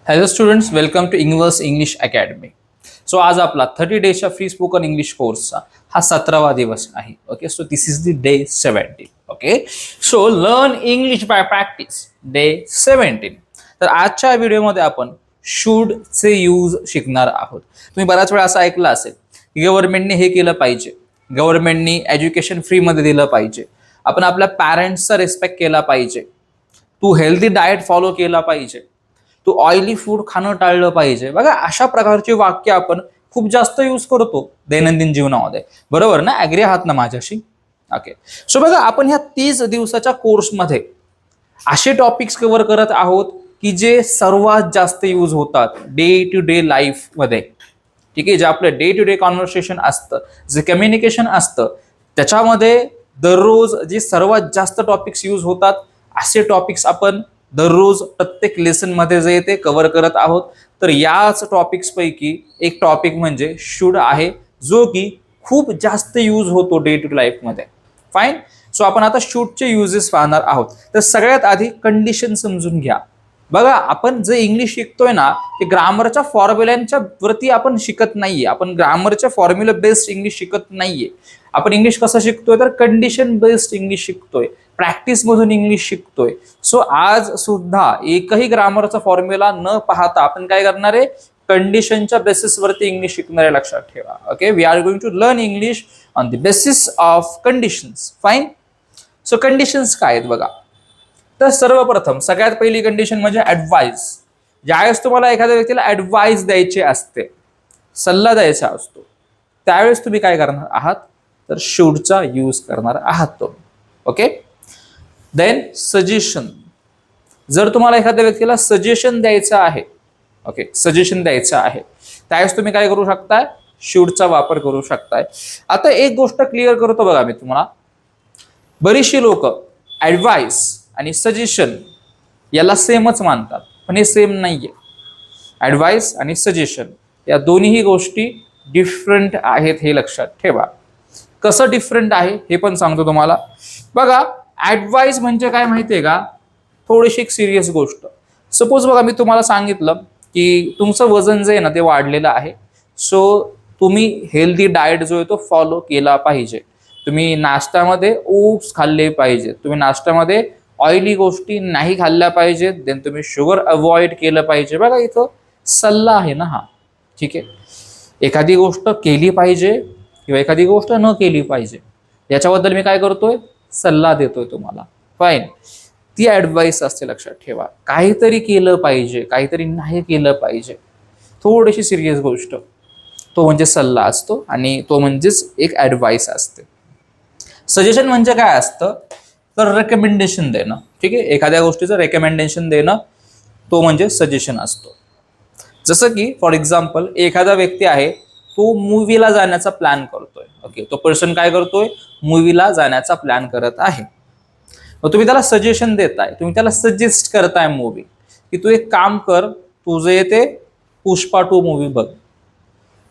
Hello students, welcome to इंग्वर्स English academy. So आज आपला 30 डेजच्या फ्री स्पोकन इंग्लिश कोर्सचा हा 17वा दिवस आहे. Okay, so this is the day 17. Okay, so learn English by practice day 17. तर आजच्या व्हिडिओमध्ये आपण शुड चे यूज शिकणार आहोत. तुम्ही बऱ्याच वेळा असं ऐकलं असेल की गव्हर्नमेंटने हे केलं पाहिजे, गव्हर्नमेंटनी एज्युकेशन फ्रीमध्ये दिलं पाहिजे, आपण आपल्या पॅरेंट्सचा रिस्पेक्ट केला पाहिजे, तू हेल्दी डाएट फॉलो केला पाहिजे, तू ऑइली फूड खाणं टाळलं पाहिजे. बघा, अशा प्रकारची वाक्य आपण खूप जास्त यूज करतो दैनंदिन जीवनामध्ये. बरोबर ना? ऍग्री आहात ना माझ्याशी? ओके, सो बघा, आपण ह्या 30 दिवसाच्या कोर्समध्ये असे टॉपिक्स कव्हर करत आहोत की जे सर्वात जास्त यूज होतात डे टू डे लाईफ मध्ये. ठीक आहे, जे आपलं डे टू डे कॉन्व्हर्सेशन असतं, जे कम्युनिकेशन असतं, त्याच्यामध्ये दररोज जे सर्वात जास्त टॉपिक्स यूज होतात असे टॉपिक्स आपण दररोज प्रत्येक लेसन मध्ये जे ते कव्हर करत आहोत. तर याच टॉपिक्स पैकी एक टॉपिक म्हणजे शुड आहे, जो की खूप जास्त यूज होतो डे टू डे लाईफ मध्ये. फाईन. सो आपण आता शूडचे युजेस पाहणार आहोत. तर सगळ्यात आधी कंडिशन समजून घ्या. बघा, आपण जे इंग्लिश शिकतोय ना, ते ग्रामरच्या फॉर्म्युलांच्या वरती आपण शिकत नाहीये. आपण ग्रामरच्या फॉर्म्युला बेस्ड इंग्लिश शिकत नाहीये. आपण इंग्लिश कसं शिकतोय तर कंडिशन बेस्ड इंग्लिश शिकतोय, प्रॅक्टिस मधून इंग्लिश शिकतोय. सो आज सुद्धा एकही ग्रामरचा फॉर्म्युला न पाहता आपण काय करणार आहे, कंडिशनच्या बेसिसवरती इंग्लिश शिकणार आहे. लक्षात ठेवा. Okay, we are going to learn English on the basis of conditions. Fine. So conditions काय आहेत बघा. तर सर्वप्रथम सगळ्यात पहिली कंडिशन म्हणजे ऍडवाइस. ज्यावेळेस तुम्हाला एखाद्या व्यक्तीला ऍडवाइस द्यायची असते, सल्ला द्यायचा असतो, त्यावेळेस तुम्ही काय करणार आहात तर शुडचा यूज करणार आहात तुम्ही. ओके. Then suggestion. जर तुम्हाला एखाद्या व्यक्तीला सजेशन द्यायचं आहे, ओके, सजेशन द्यायचं आहे, त्यावेळेस तुम्ही काय करू शकताय, शुडचा वापर करू शकताय. आता एक गोष्ट क्लिअर करतो बघा मी तुम्हाला. बरीचशी लोक ऍडवाइस आणि सजेशन याला सेमच मानतात, पण हे सेम नाहीये. ऍडवाइस आणि सजेशन या दोन्ही गोष्टी डिफरंट आहेत, हे लक्षात ठेवा. कसं डिफरंट आहे हे पण सांगतो तुम्हाला. बघा, ऍडवाइस म्हणजे काय माहितीये का, थोडीशी एक सिरियस गोष्ट. सपोज बघा, मी तुम्हाला सांगितलं की तुमचं वजन जे आहे ना ते वाढलेलं आहे, सो तुम्ही हेल्दी डाएट जो आहे तो फॉलो केला पाहिजे. तुम्ही नाश्त्यामध्ये ओट्स खाल्ले पाहिजे, तुम्ही नाश्त्यामध्ये ऑइली गोष्टी नाही खाल्ल्या पाहिजेत, देन तुम्ही शुगर अवॉइड केलं पाहिजे. बघा, इथं सल्ला आहे ना हा. ठीक आहे, एखादी गोष्ट केली पाहिजे किंवा एखादी गोष्ट न केली पाहिजे, याच्याबद्दल मी काय करतोय, सल्ला देतोय तुम्हाला. फाईन. ती ऍडवाइस असते, लक्षात ठेवा. काहीतरी केलं पाहिजे, काहीतरी नाही केलं पाहिजे, थोडीशी सिरियस गोष्ट, तो म्हणजे सल्ला असतो आणि तो म्हणजेच एक ऍडवाइस असते. सजेशन म्हणजे काय असतं तर रेकमेंडेशन देणं. ठीक आहे, एखाद्या गोष्टीचं रेकमेंडेशन देणं, तो म्हणजे सजेशन असतो. जसं की फॉर एक्झाम्पल, एखादा व्यक्ती आहे, तो मूवीला जाण्याचा प्लॅन करतोय. ओके, तो पर्सन काय करतोय, मूवीला जाण्याचा प्लॅन करत आहे. मग तुम्ही त्याला सजेशन देताय, तुम्ही त्याला सजेस्ट करताय मूवी, की तू एक काम कर, तुझं येते पुष्पा 2 मूवी बघ,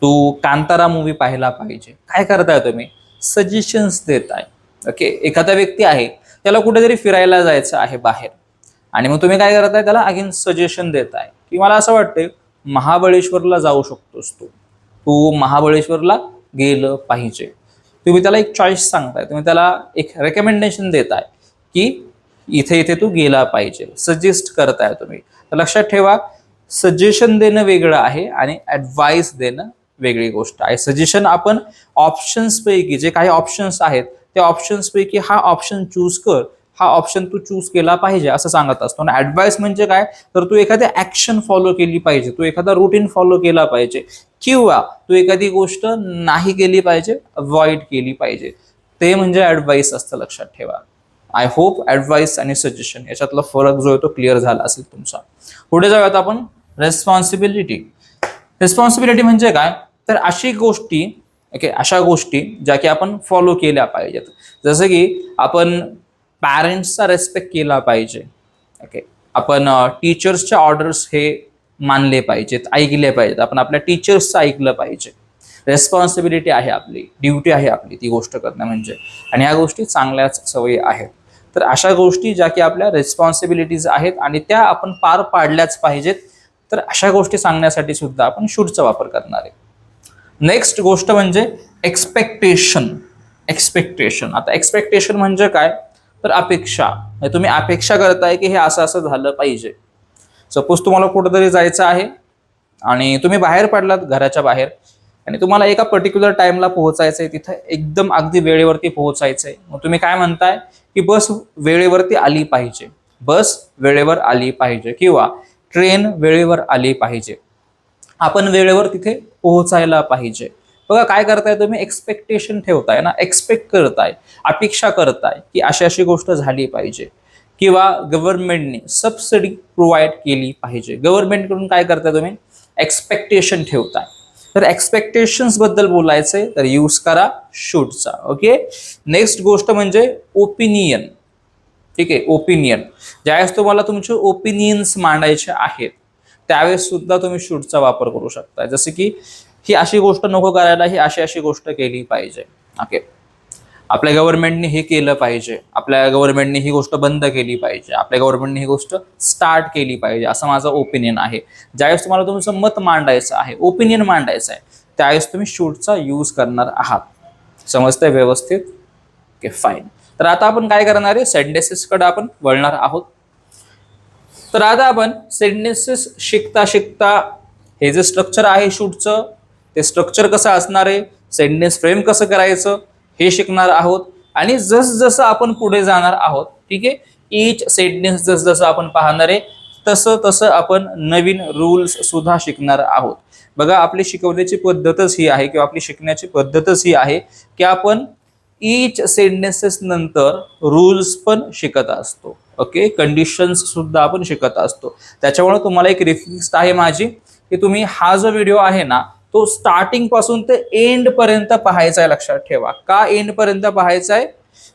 तू कांतारा मूवी पाहायला पाहिजे. काय करताय तुम्ही, सजेशन्स देताय. ओके, एखादा व्यक्ती आहे, त्याला कुठेतरी फिरायला जायचं आहे बाहेर, आणि मग तुम्ही काय करताय, त्याला अगेन सजेशन देताय की मला असं वाटतंय महाबळेश्वरला जाऊ शकतोस, तू महाबळेश्वरला गेलं पाहिजे. तुम्ही त्याला एक चॉईस सांगताय, तुम्ही त्याला एक रेकमेंडेशन देताय की इथे इथे तू गेला पाहिजे, सजेस्ट करताय तुम्ही. तर लक्षात ठेवा, सजेशन देणं वेगळं आहे आणि ऍडवाइस देणं वेगळी गोष्ट आहे. सजेशन आपण ऑप्शन्स पैकी जे काही ऑप्शन्स आहेत त्या ऑप्शन्स पैकी हा ऑप्शन चूज कर, हा ऑप्शन तू चूज केला पाहिजे असं सांगत असतो. आणि ऍडवाइस म्हणजे काय तर तू एखादी ऍक्शन फॉलो केली पाहिजे, तू एखादा रुटीन फॉलो केला पाहिजे, किंवा तू एखादी गोष्ट नाही केली पाहिजे, अवॉइड केली पाहिजे, ते म्हणजे ऍडवाइस असतं. लक्षात ठेवा. आय होप ऍडवाइस आणि सजेशन याच्यातला फरक जो आहे तो क्लिअर झाला असेल तुमचा. पुढे जाऊयात आपण. रेस्पॉन्सिबिलिटी. रिस्पॉन्सिबिलिटी म्हणजे काय तर अशी गोष्टी, ओके, अशा गोष्टी ज्या की आपण फॉलो केल्या पाहिजेत. जसं की आपण पॅरेंट्सचा रेस्पेक्ट केला पाहिजे. ओके, आपण टीचर्सच्या ऑर्डर्स हे मानले पाहिजेत, ऐकले पाहिजेत, आपण आपल्या टीचर्सचं ऐकलं पाहिजे. रेस्पॉन्सिबिलिटी आहे आपली, ड्युटी आहे आपली ती गोष्ट करणं म्हणजे. आणि ह्या गोष्टी चांगल्याच सवयी आहेत. तर अशा गोष्टी ज्या की आपल्या रिस्पॉन्सिबिलिटीज आहेत आणि त्या आपण पार पाडल्याच पाहिजेत. तर अशा गोष्टी सांगण्यासाठी सुद्धा आपण शूडचा वापर करणार आहे. नेक्स्ट गोष्ट म्हणजे एक्सपेक्टेशन. एक्सपेक्टेशन, आता एक्सपेक्टेशन म्हणजे काय, तर अपेक्षा. तुम्ही अपेक्षा करताय की हे असं असं झालं पाहिजे. सपोज तुम्हाला कुठेतरी जायचं आहे आणि तुम्ही बाहेर पडलात घराच्या बाहेर आणि तुम्हाला एका पर्टिक्युलर टाइमला पोहोचायचंय, तिथं एकदम अगदी वेळेवरती पोहोचायचंय. मग तुम्ही काय म्हणताय की बस वेळेवरती आली पाहिजे, बस वेळेवर आली पाहिजे किंवा ट्रेन वेळेवर आली पाहिजे, आपण वेळेवर तिथे पोहोचायला पाहिजे. बघा काय करताय तुम्ही, एक्सपेक्टेशन ठेवताय ना, एक्सपेक्ट करताय, अपेक्षा करताय की अशी अशी गोष्ट झाली पाहिजे किंवा गव्हर्नमेंटने सबसिडी प्रोव्हाइड केली पाहिजे. गव्हर्नमेंटकडून काय करताय तुम्ही, एक्सपेक्टेशन ठेवताय. तर एक्सपेक्टेशन्स बद्दल बोलायचंय तर यूज करा शूडचा. ओके. नेक्स्ट गोष्ट म्हणजे ओपिनियन. ठीक आहे, ओपिनियन. ज्यावेळेस तुम्हाला तुमचे ओपिनियन्स मांडायचे आहेत त्यावेळेस सुद्धा तुम्ही शूडचा वापर करू शकता. जसे की ही अशी गोष्ट नको करायला, ही अशी अशी गोष्ट केली पाहिजे. ओके, आपल्या गव्हर्नमेंटने हे केलं पाहिजे, आपल्या गव्हर्नमेंटने ही गोष्ट बंद केली पाहिजे, आपल्या गव्हर्नमेंटने ही गोष्ट स्टार्ट केली पाहिजे, असं माझं ओपिनियन आहे. ज्यावेळेस तुम्हाला तुमचं मत मांडायचं आहे, ओपिनियन मांडायचं आहे, त्यावेळेस तुम्ही शूडचा यूज करणार आहात. समजतंय व्यवस्थित? Okay, fine. तर आता आपण काय करणार आहे, सेंटेन्सेसकडे आपण वळणार आहोत. तर आता आपण सेंटेन्सेस शिकता शिकता हे जे स्ट्रक्चर आहे शूडचं, ते स्ट्रक्चर कसं असणार आहे, सेंटेन्स फ्रेम कसं करायचं हे शिकणार आहोत. आणि जसं आपण पुढे जाणार आहोत, ठीक आहे, ईच सेंटेन्स जसं आपण पाहणार आहे तसं तसं आपण नवीन रूल्स सुद्धा शिकणार आहोत. बघा आपली शिकवण्याची पद्धतच ही आहे किंवा आपली शिकण्याची पद्धतच ही आहे की आपण ईच सेंटेन्सेस नंतर रूल्स पण शिकत असतो. ओके, कंडिशन्स सुद्धा आपण शिकत असतो. त्याच्यामुळे तुम्हाला एक रिक्वेस्ट आहे माझी की तुम्ही हा जो व्हिडिओ आहे ना तो स्टार्टिंग पासून ते एंड पर्यंत पाहायचा आहे. लक्षात ठेवा, का एंड पर्यंत पाहायचा आहे,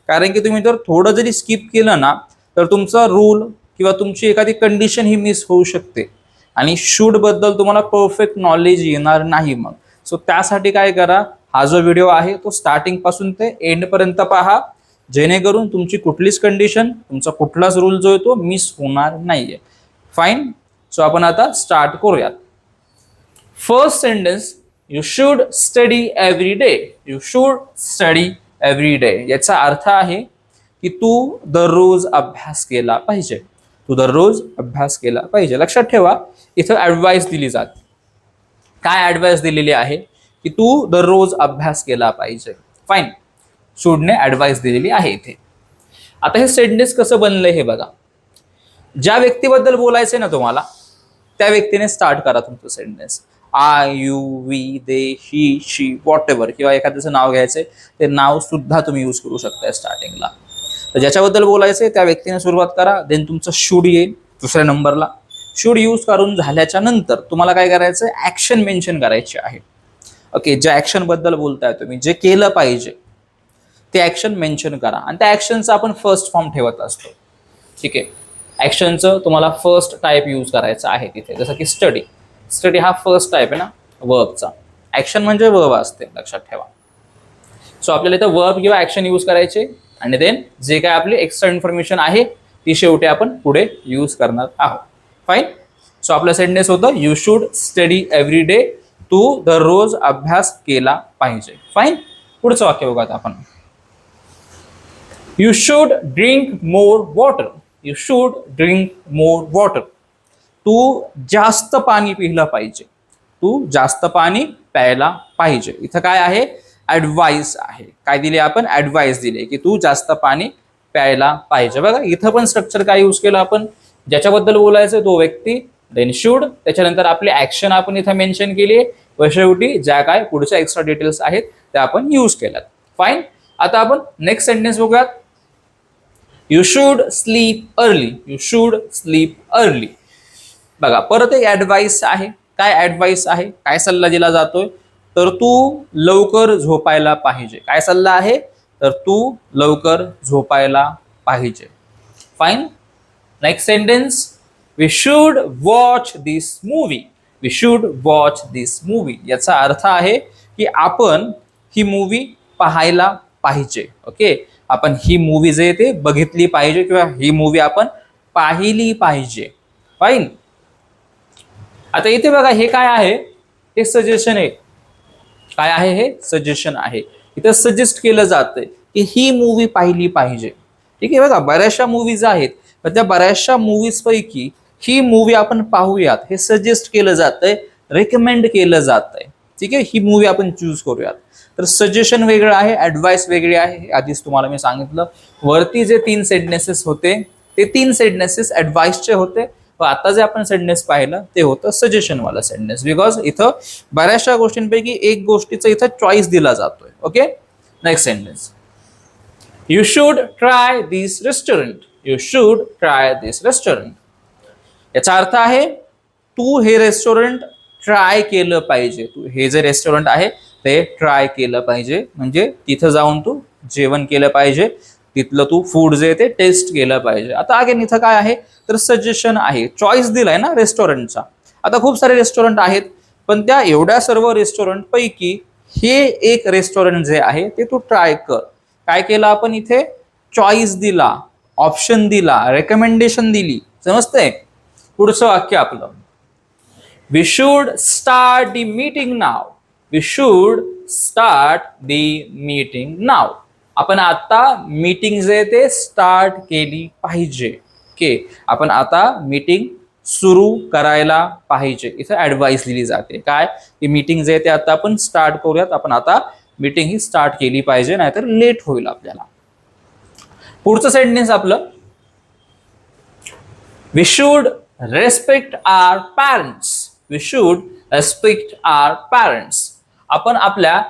कारण की तुम्ही जर थोडं जरी स्किप केलं ना तर तुमचा रूल किंवा तुमची एखादी कंडिशन ही मिस होऊ शकते आणि शूड बद्दल तुम्हाला परफेक्ट नॉलेज येणार नाही. मग सो त्यासाठी काय करा, हा जो व्हिडिओ आहे तो स्टार्टिंग पासून ते एंड पर्यंत पहा, जेणेकरून तुमची कुठलीच कंडिशन, तुमचा कुठलाच रूल जो आहे तो मिस होणार नाहीये. फाईन. सो आपण आता स्टार्ट करूयात. First sentence, you should study every day. You should study every day याचा अर्थ आहे की तू दररोज अभ्यास केला पाहिजे, तू दररोज अभ्यास केला पाहिजे. लक्षात ठेवा, इथं ऍडवाइस दिली जाते. काय ऍडवाइस दिलेली आहे की तू दररोज अभ्यास केला पाहिजे. फाईन, शूडने ऍडवाइस दिलेली आहे इथे. आता हे सेंटेन्स कसं बनलंय हे बघा. ज्या व्यक्तीबद्दल बोलायचंय ना तुम्हाला त्या व्यक्तीने स्टार्ट करा तुमचं sentence. I, you, we, they, he, she, whatever, किंवा एखाद्याचं नाव घ्यायचंय ते नाव सुद्धा तुम्ही यूज करू शकताय स्टार्टिंगला. तर ज्याच्याबद्दल बोलायचंय त्या व्यक्तीने सुरुवात करा, देन तुमचं शूड येईल दुसऱ्या नंबरला. शूड यूज करून झाल्याच्या नंतर तुम्हाला काय करायचं, ऍक्शन मेन्शन करायची आहे. ओके, ज्या ऍक्शन बद्दल बोलताय तुम्ही, जे केलं पाहिजे ते ऍक्शन मेन्शन करा आणि त्या ऍक्शनचा आपण फर्स्ट फॉर्म ठेवत असतो. ठीक आहे, ऍक्शनचं तुम्हाला फर्स्ट टाईप यूज करायचं आहे तिथे. जसं की स्टडी, स्टडी हा फर्स्ट टाईप आहे ना वर्बचा. ऍक्शन म्हणजे वर्ब असते, लक्षात ठेवा. सो आपल्याला इथं वर्ब किंवा ऍक्शन यूज करायचे आणि देन जे काय आपली एक्स्ट्रा इन्फॉर्मेशन आहे ती शेवटी आपण पुढे यूज करणार आहोत. फाईन. सो आपलं सेंटेन्स होतं, you should study every day. तू दररोज अभ्यास केला पाहिजे. फाईन. पुढचं वाक्य बघा आपण. You should drink more water. You should drink more water. तू जास्त पाणी पिलं पाहिजे, तू जास्त पाणी प्यायला पाहिजे. इथं काय आहे, ऍडवाइस आहे. काय दिले आपण, ऍडवाइस दिले की तू जास्त पाणी प्यायला पाहिजे. बघा इथं पण स्ट्रक्चर काय यूज केलं आपण, ज्याच्याबद्दल बोलायचं तो व्यक्ती, देन शूड, त्याच्यानंतर आपली ऍक्शन आपण इथं मेन्शन केली व शेवटी ज्या काय पुढच्या एक्स्ट्रा डिटेल्स आहेत त्या आपण यूज केल्यात. फाईन. आता आपण नेक्स्ट सेंटेन्स बघूयात. You should sleep early. You should sleep early. बघा परत एक ऍडवाइस आहे. काय ऍडवाइस आहे, काय सल्ला दिला जातोय, तर तू लवकर झोपायला पाहिजे. काय सल्ला आहे, तर तू लवकर झोपायला पाहिजे. Fine. Next sentence, we should watch this movie. We should watch this movie याचा अर्थ आहे की आपण ही मूवी पाहायला पाहिजे. ओके, आपण ही मूवी जे ते बघितली पाहिजे किंवा ही मूवी आपण पाहिली पाहिजे. फाईन. आता इथे बघा हे काय आहे, हे सजेशन आहे. काय आहे हे? सजेशन आहे. इथं सजेस्ट केलं जातंय की ही मूवी पाहिली पाहिजे. ठीक आहे, बघा बऱ्याचशा मूवीज आहेत, पण त्या बऱ्याचशा मूवीज पैकी ही मूवी आपण पाहूयात हे सजेस्ट केलं जातंय, रेकमेंड केलं जातंय. ठीक आहे, ही मूवी आपण चूज करूयात. तर सजेशन वेगळं आहे, ऍडवाइस वेगळी आहे. हे आधीच तुम्हाला मी सांगितलं. वरती जे 3 सेंटेन्सेस होते ते 3 सेंटेन्सेस ऍडवाइसचे होते, व आता जे आपण सेंटेन्स पाहिलं ते होतं सजेशन वाला सेंटेन्स. बिकॉज इथं बऱ्याचशा गोष्टींपैकी एक गोष्टीचा इथं चॉईस दिला जातोय. Okay, next sentence. You should try this restaurant. You should try this restaurant. याचा अर्थ आहे तू हे रेस्टॉरंट ट्राय केलं पाहिजे. तू हे जे रेस्टॉरंट आहे ते ट्राय केलं पाहिजे, म्हणजे तिथं जाऊन तू जेवण केलं पाहिजे, तिथलं तू फूड जे ते टेस्ट केलं पाहिजे. आता अगेन इथं काय आहे, तर सजेशन आहे, चॉईस दिलाय ना रेस्टॉरंटचा. आता खूप सारे रेस्टॉरंट आहेत, पण त्या एवढ्या सर्व रेस्टॉरंट पैकी हे एक रेस्टॉरंट जे आहे ते तू ट्राय कर. काय केलं आपण इथे? चॉईस दिला, ऑप्शन दिला, रेकमेंडेशन दिली. समजतंय? पुढचं वाक्य आपलं, we should start the meeting now. We should start the meeting now. आपण आता मीटिंग जे ते स्टार्ट केली पाहिजे. ओके, आपण आता मीटिंग सुरू करायला पाहिजे. इथं ऍडवाइस दिली जाते काय, की मीटिंग जे ते आता आपण स्टार्ट करूयात, आपण आता मीटिंग ही स्टार्ट केली पाहिजे, नाहीतर लेट होईल आपल्याला. पुढचं सेंटेन्स आपलं, we should respect our parents. We should respect our parents. आपण आपल्या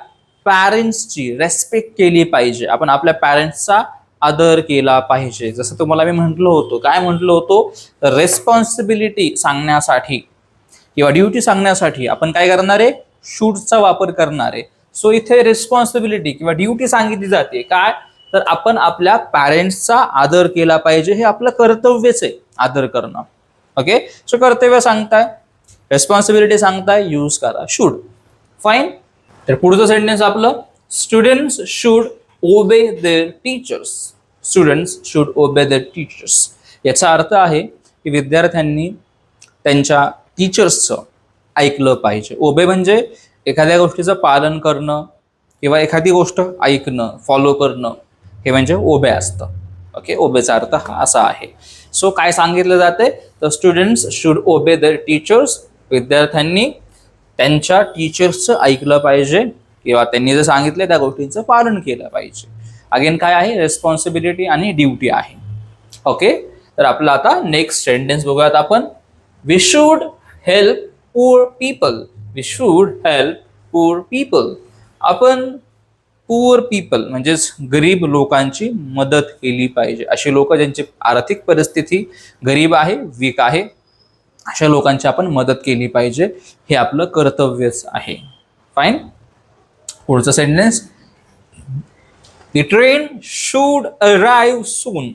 पॅरेंट्सची रेस्पेक्ट केली पाहिजे, आपण आपल्या पॅरेंट्सचा आदर केला पाहिजे. जसं तुम्हाला मी म्हटलं होतं, काय म्हटलं होतं, रेस्पॉन्सिबिलिटी सांगण्यासाठी किंवा ड्युटी सांगण्यासाठी आपण काय करणार आहे, शूडचा वापर करणार आहे. सो इथे रिस्पॉन्सिबिलिटी किंवा ड्युटी सांगितली जाते काय, तर आपण आपल्या पॅरेंट्सचा आदर केला पाहिजे, हे आपलं कर्तव्यच आहे आदर करणं. ओके, सो कर्तव्य सांगताय, रेस्पॉन्सिबिलिटी सांगताय, यूज करा शूड. फाईन. तर पुढचं सेंटेन्स आपलं, students should obey their teachers. Students should obey their teachers. याचा अर्थ आहे की विद्यार्थ्यांनी त्यांच्या टीचर्सचं ऐकलं पाहिजे. ओबे म्हणजे एखाद्या गोष्टीचं पालन करणं किंवा एखादी गोष्ट ऐकणं, फॉलो करणं, हे म्हणजे ओबे असतं. ओके, ओबेचा अर्थ हा असा आहे. सो काय सांगितलं जाते, तर students should obey their teachers. विद्यार्थ्यांनी त्यांच्या टीचर्सचं ऐकलं पाहिजे किंवा त्यांनी जे सांगितलं त्या गोष्टींचं पालन केलं पाहिजे. अगेन काय आहे, रेस्पॉन्सिबिलिटी आणि ड्युटी आहे. ओके, तर आपलं आता नेक्स्ट सेंटेन्स बघूयात आपण. We should help poor people. We should help poor people. आपण पुअर पीपल म्हणजेच गरीब लोकांची मदत केली पाहिजे. अशी लोक ज्यांची आर्थिक परिस्थिती गरीब आहे, वीक आहे, अशा लोकांची आपण मदत केली पाहिजे, हे आपलं कर्तव्यच आहे. फाईन. पुढचं sentence, the train should arrive soon.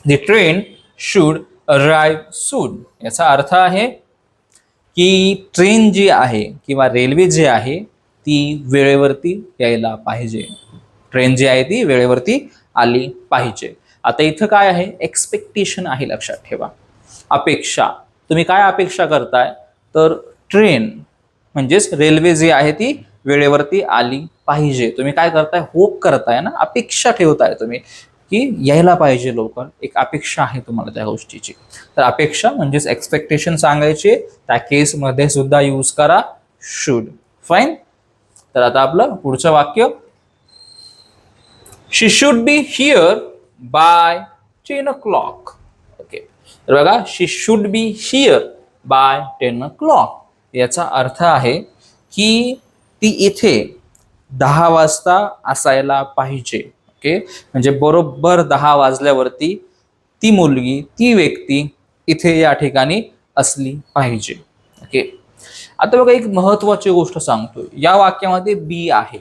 The train should arrive soon. याचा अर्थ आहे की ट्रेन जी आहे किंवा रेल्वे जी आहे ती वेळेवरती यायला पाहिजे. ट्रेन जी आहे ती वेळेवरती आली पाहिजे. आता इथं काय आहे, एक्सपेक्टेशन आहे, लक्षात ठेवा. अपेक्षा. तुम्ही काय अपेक्षा करताय, तर ट्रेन म्हणजेच रेल्वे जी आहे ती वेळेवरती आली पाहिजे. तुम्ही काय करताय, होप करताय ना, अपेक्षा ठेवताय तुम्ही की यायला पाहिजे लवकर, एक अपेक्षा आहे तुम्हाला त्या गोष्टीची. तर अपेक्षा म्हणजेच एक्सपेक्टेशन सांगायचे, त्या केसमध्ये सुद्धा यूज करा शुड. फाईन. तर आता आपलं पुढचं वाक्य, she should be here by 10 o'clock. Okay, तर बघा, she should be here by 10 o'clock. याचा अर्थ आहे की ती इथे 10 वाजता असायला पाहिजे. ओके, म्हणजे बरोबर 10 वाजल्यावरती ती मुलगी, ती व्यक्ती इथे या ठिकाणी असली पाहिजे. ओके, आता बघा एक महत्वाची गोष्ट सांगतोय, या वाक्यामध्ये बी आहे.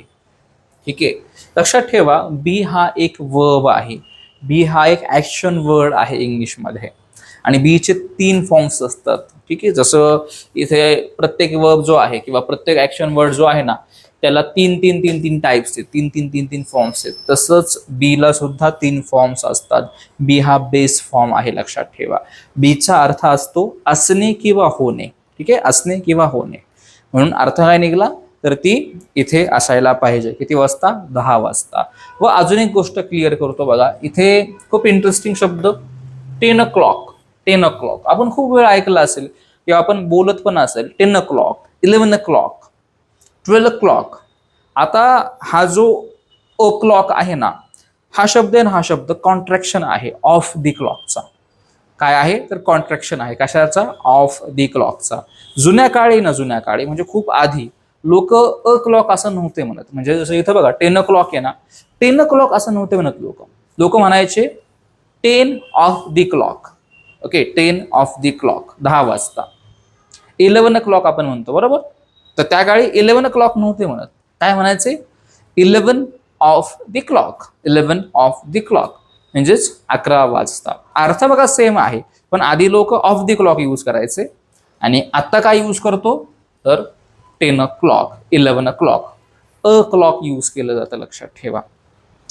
ठीक आहे, लक्षात ठेवा, बी हा एक वर्ब आहे. बी हा एक ऍक्शन वर्ड आहे इंग्लिशमध्ये, आणि बीचे 3 फॉर्म्स असतात. ठीक आहे, जसं इथे प्रत्येक वर्ब जो आहे किंवा प्रत्येक ऍक्शन वर्ड जो आहे ना, त्याला 3 टाइप्स आहेत, 3 फॉर्म्स आहेत. तसंच बीला सुद्धा 3 फॉर्म्स असतात. बी हा बेस फॉर्म आहे, लक्षात ठेवा. बीचा अर्थ असतो असणे किंवा होणे. ठीक आहे, असणे किंवा होणे. म्हणून अर्थ काय निघाला, तर ती इथे असायला पाहिजे. किती वाजता? 10 वाजता. व अजून एक गोष्ट क्लिअर करतो बघा, इथे खूप इंटरेस्टिंग शब्द 10 o'clock. 10 o'clock आपण खूप वेळ ऐकला असेल किंवा आपण बोलत पण असेल 10 o'clock, 11 o'clock, 12 o'clock. आता हा जो ओ क्लॉक आहे ना, हा शब्द आहे ना, हा शब्द कॉन्ट्रॅक्शन आहे ऑफ दी क्लॉकचा. काय आहे? तर कॉन्ट्रॅक्शन आहे. कशाचा? ऑफ दी क्लॉकचा. जुन्या काळी म्हणजे खूप आधी लोक अ क्लॉक असं नव्हते म्हणत. म्हणजे जसं इथं बघा 10 o'clock आहे ना, 10 o'clock असं नव्हते म्हणत लोक म्हणायचे 10 of the clock. Okay, 10 of the clock, 10 वाजता. 11 o'clock आपण म्हणतो, बरोबर. तर त्या काळी 11 o'clock नव्हते म्हणत. काय म्हणायचे? 11 of the clock, 11 of the clock म्हणजेच 11 वाजता. अर्थ बघा सेम आहे, पण आधी लोक ऑफ दी क्लॉक यूज करायचे आणि आता काय यूज करतो, तर 10 o'clock, 11 o'clock, a clock use केलं जातं. लक्षात ठेवा.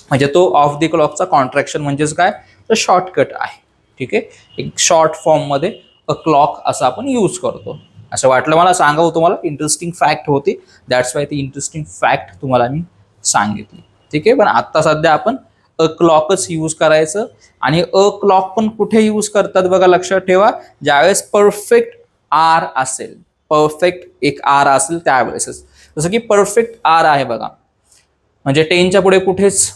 म्हणजे तो ऑफ दी क्लॉकचा कॉन्ट्रॅक्शन म्हणजेच काय, तर शॉर्टकट आहे. ठीक आहे, एक शॉर्ट फॉर्म मध्ये अ क्लॉक असं आपण यूज करतो. असं वाटलं मला सांगावं तुम्हाला, इंटरेस्टिंग फॅक्ट होती, दॅट्स वाय ती इंटरेस्टिंग फॅक्ट तुम्हाला मी सांगितली. ठीक आहे, पण आता सध्या आपण अ क्लॉकच यूज करायचं. आणि अ क्लॉक पण कुठे यूज करतात बघा, लक्षात ठेवा, ज्यावेळेस परफेक्ट आर असेल, परफेक्ट एक आर असेल त्यावेळेसच. जसं की परफेक्ट आर आहे बघा, म्हणजे 10च्या पुढे कुठेच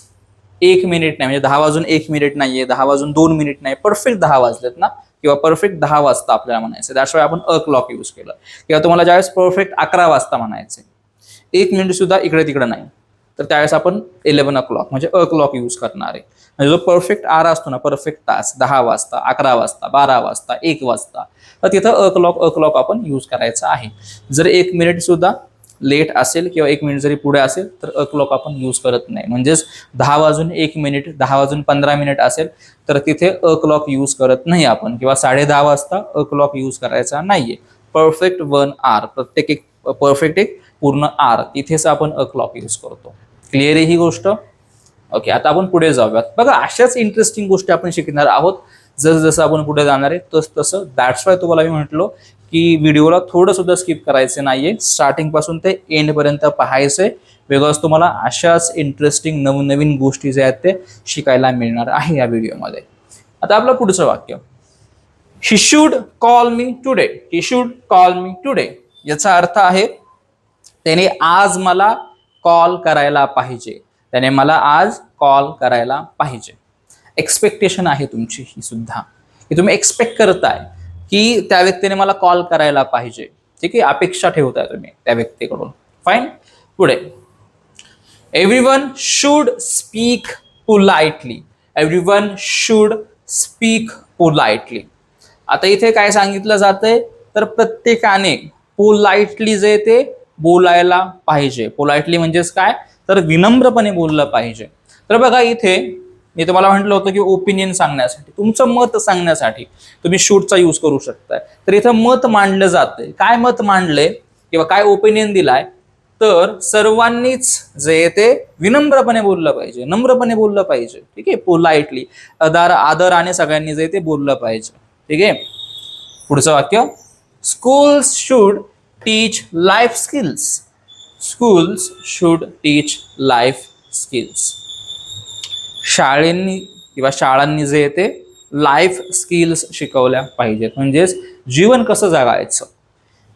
1 मिनिट नाही, म्हणजे 10 वाजून 1 मिनिट नाहीये, 10 वाजून 2 मिनिट नाही, परफेक्ट 10 वाजलेत ना, किंवा परफेक्ट 10 वाजता आपल्याला म्हणायचं, त्याशिवाय आपण अ क्लॉक यूज केलं. किंवा तुम्हाला ज्यावेळेस परफेक्ट 11 वाजता म्हणायचे, 1 मिनिट सुद्धा इकडे तिकडे नाही, तर त्यावेळेस आपण 11 o'clock म्हणजे अ क्लॉक यूज करणार आहे. म्हणजे जो परफेक्ट आर असतो ना, परफेक्ट तास, 10 वाजता, 11 वाजता, 12 वाजता, 1 वाजता, तर तिथं अ क्लॉक आपण यूज करायचा आहे. जर 1 मिनिट सुद्धा लेट असेल किंवा 1 मिनिट जरी पुढे असेल तर अ क्लॉक आपण यूज करत नाही. म्हणजेच 10 वाजून 1 मिनिट, 10 वाजून 15 मिनिट असेल तर तिथे अ क्लॉक यूज करत नाही आपण, किंवा 10:30 वाजता अ क्लॉक यूज करायचा नाहीये. परफेक्ट 1 आर, प्रत्येक एक परफेक्ट एक पूर्ण आर, तिथेच आपण अ क्लॉक यूज करतो. क्लिअर आहे ही गोष्ट? ओके, आता आपण पुढे जाऊयात. बघा, अशाच इंटरेस्टिंग गोष्टी आपण शिकणार आहोत जसं जसं आपण पुढे जाणार आहे तस तसं. दॅट्स वाय तुम्हाला मी म्हटलो की व्हिडिओला थोडं सुद्धा स्किप करायचं नाहीये, स्टार्टिंग पासून ते एंड पर्यंत पाहायचंय. बिकॉज तुम्हाला अशाच इंटरेस्टिंग नवनवीन गोष्टी ज्या आहेत ते शिकायला मिळणार आहे या व्हिडिओमध्ये. आता आपलं पुढचं वाक्य, he should call me today. He should call me today याचा अर्थ आहे त्याने आज मला कॉल करायला पाहिजे. त्याने मला आज कॉल करायला पाहिजे. एक्सपेक्टेशन आहे तुमची ही सुद्धा, की तुम्ही एक्सपेक्ट करताय की त्या व्यक्तीने मला कॉल करायला पाहिजे. ठीक आहे, अपेक्षा ठेवताय तुम्ही त्या व्यक्तीकडून. फाईन. पुढे, everyone should speak politely. Everyone should speak politely. आता इथे काय सांगितलं जातंय, तर प्रत्येकाने पोलाइटली जे ते बोलायला पाहिजे. पोलाइटली म्हणजेच काय, तर विनम्रपणे बोललं पाहिजे. तर बघा, इथे मी तुम्हाला म्हटलं होतं की ओपिनियन सांगण्यासाठी, तुमचं मत सांगण्यासाठी तुम्ही शूडचा यूज करू शकताय. तर इथं मत मांडलं जातंय. काय मत मांडलंय किंवा काय ओपिनियन दिलाय, तर सर्वांनीच जे ते विनम्रपणे बोललं पाहिजे, नम्रपणे बोललं पाहिजे. ठीक आहे, पोलाइटली, आदराने सगळ्यांनी जे ते बोललं पाहिजे. ठीक आहे, पुढचं वाक्य, schools should teach life skills. Schools should teach life skills. शाळेंनी किंवा शाळांनी जे ते लाईफ स्किल्स शिकवल्या पाहिजेत. म्हणजेच जीवन कसं जगायचं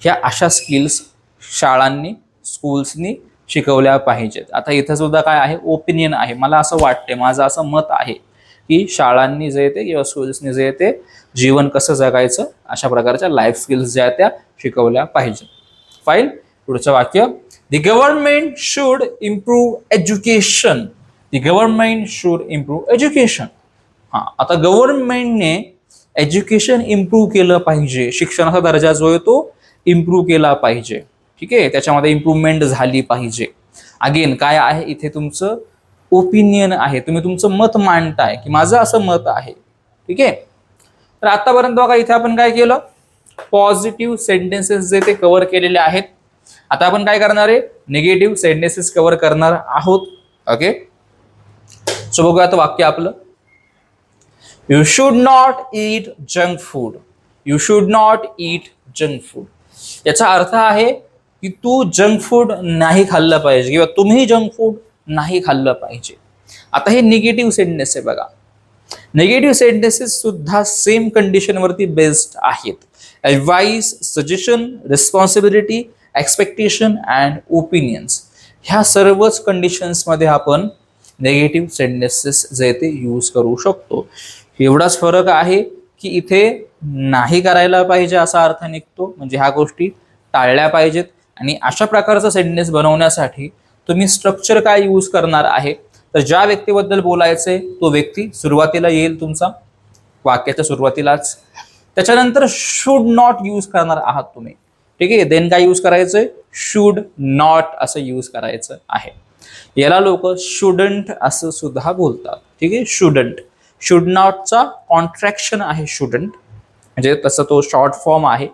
ह्या अशा स्किल्स शाळांनी, स्कूल्सनी शिकवल्या पाहिजेत. आता इथं सुद्धा काय आहे, ओपिनियन आहे. मला असं वाटते, माझं असं मत आहे की शाळांनी जे ते किंवा स्कूल्सनी जे ते जीवन कसं जगायचं अशा प्रकारच्या लाईफ स्किल्स ज्या त्या शिकवल्या पाहिजेत. फाईन. पुढचं वाक्य, the government should improve education. The government should improve education. हां, आता गव्हर्नमेंटने एज्युकेशन इम्प्रूव्ह केलं पाहिजे. शिक्षणाचा दर्जा जो आहे तो इम्प्रूव्ह केला पाहिजे. ठीक आहे, त्याच्यामध्ये इम्प्रूव्हमेंट झाली पाहिजे. अगेन काय आहे, इथे तुमचं ओपिनियन आहे, तुम्ही तुमचं मत मांडताय की माझं असं मत आहे. ठीक आहे, तर आतापर्यंत बघा इथे आपण काय केलं, पॉझिटिव्ह सेंटेन्सेस जे ते कव्हर केलेले आहेत. आता आपण काय करणार आहे, निगेटिव्ह सेंटेन्सेस कव्हर करणार आहोत. ओके, सो बघूया आता वाक्य आपलं, you should not eat junk food. You should not eat junk food. याचा अर्थ आहे की तू जंक फूड नाही खाल्लं पाहिजे किंवा तुम्ही जंक फूड नाही खाल्लं पाहिजे. आता हे निगेटिव्ह सेंटेन्स आहे बघा. निगेटिव्ह सेंटेन्सेस सुद्धा सेम कंडिशनवरती बेस्ड आहेत. Advice, suggestion, responsibility, expectation and opinions ह्या सर्वच कंडिशन्समध्ये आपण नेगेटिव्ह सेंटेन्सेस जे ते यूज करू शकतो. एवढाच फरक आहे की इथे नाही करायला पाहिजे असा अर्थ निघतो, म्हणजे ह्या गोष्टी टाळल्या पाहिजेत. आणि अशा प्रकारचा सेंटेन्स बनवण्यासाठी तुम्ही स्ट्रक्चर काय यूज करणार आहे, तर ज्या व्यक्तीबद्दल बोलायचंय तो व्यक्ती सुरुवातीला येईल तुमचा, वाक्याच्या सुरुवातीलाच. त्याच्यानंतर शुड नॉट यूज करणार आहात तुम्ही, ठीक आहे. देन काय यूज करायचंय, शुड नॉट असं यूज करायचं आहे. याला लोक शुडंट असं सुद्धा बोलतात, ठीक आहे. शुडंट, शुड नॉटचा कॉन्ट्रॅक्शन आहे शुडंट, म्हणजे तसं तो शॉर्ट फॉर्म आहे.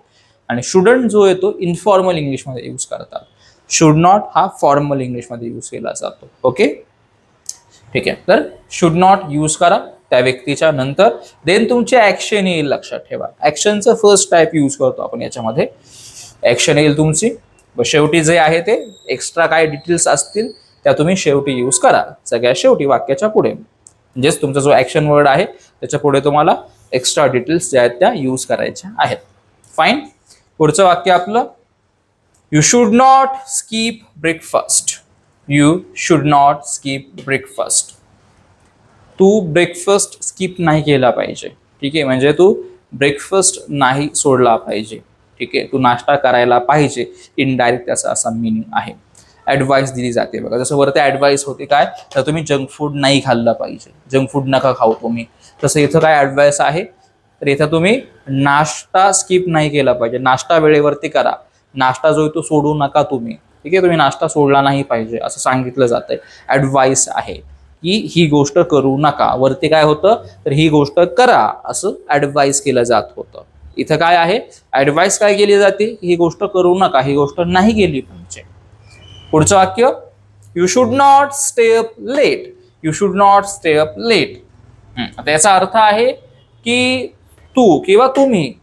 आणि शुडंट जो आहे तो इन्फॉर्मल इंग्लिशमध्ये यूज करतात. शुड नॉट हा फॉर्मल इंग्लिशमध्ये यूज केला जातो. ओके, ठीक आहे. तर शुड नॉट यूज करा त्या व्यक्तीच्या नंतर. देन तुमची ऍक्शन येईल, लक्षात ठेवा. ऍक्शनचं फर्स्ट टाईप यूज करतो आपण याच्यामध्ये. ऍक्शन येईल तुमची, शेवटी जे आहे ते एक्स्ट्रा काय डिटेल्स असतील त्या तुम्ही शेवटी यूज करा, सगळ्यात शेवटी वाक्याच्या पुढे. म्हणजेच तुमचा जो ऍक्शन वर्ड आहे त्याच्या पुढे तुम्हाला एक्स्ट्रा डिटेल्स ज्या आहेत त्या यूज करायच्या आहेत. फाईन. पुढचं वाक्य आपलं, you should not skip breakfast. You should not skip breakfast. तू ब्रेकफास्ट स्किप नाही केला पाहिजे, ठीक आहे. म्हणजे तू ब्रेकफास्ट नाही सोडला पाहिजे, ठीक आहे. तू नाश्ता करायला पाहिजे, इनडायरेक्ट त्याचा असा मिनिंग आहे. ॲडवाइस दिली जाते बघा, जसं वरती ॲडवाइस होते काय, तर तुम्ही जंक फूड नाही खाल्लं पाहिजे, जंक फूड नका खाऊ तुम्ही. तसं इथं काय ॲडवाइस आहे, तर इथं तुम्ही नाश्ता स्किप नाही केला पाहिजे, नाश्ता वेळेवरती करा. नाश्ता जो आहे तो सोडू नका तुम्ही, ठीक आहे. तुम्ही नाश्ता सोडला नाही पाहिजे असं सांगितलं जातंय. ॲडवाइस आहे की ही गोष्ट करू नका. वरती काय होतं, तर ही गोष्ट करा असं ॲडवाइस केलं जात होतं. इथं काय आहे, ॲडवाइस काय केली जाते, ही गोष्ट करू नका, ही गोष्ट नाही केली पाहिजे. पुढचं वाक्य, you should not stay up late. You should not stay up late. आता याचा अर्थ आहे की तू किंवा तुम्ही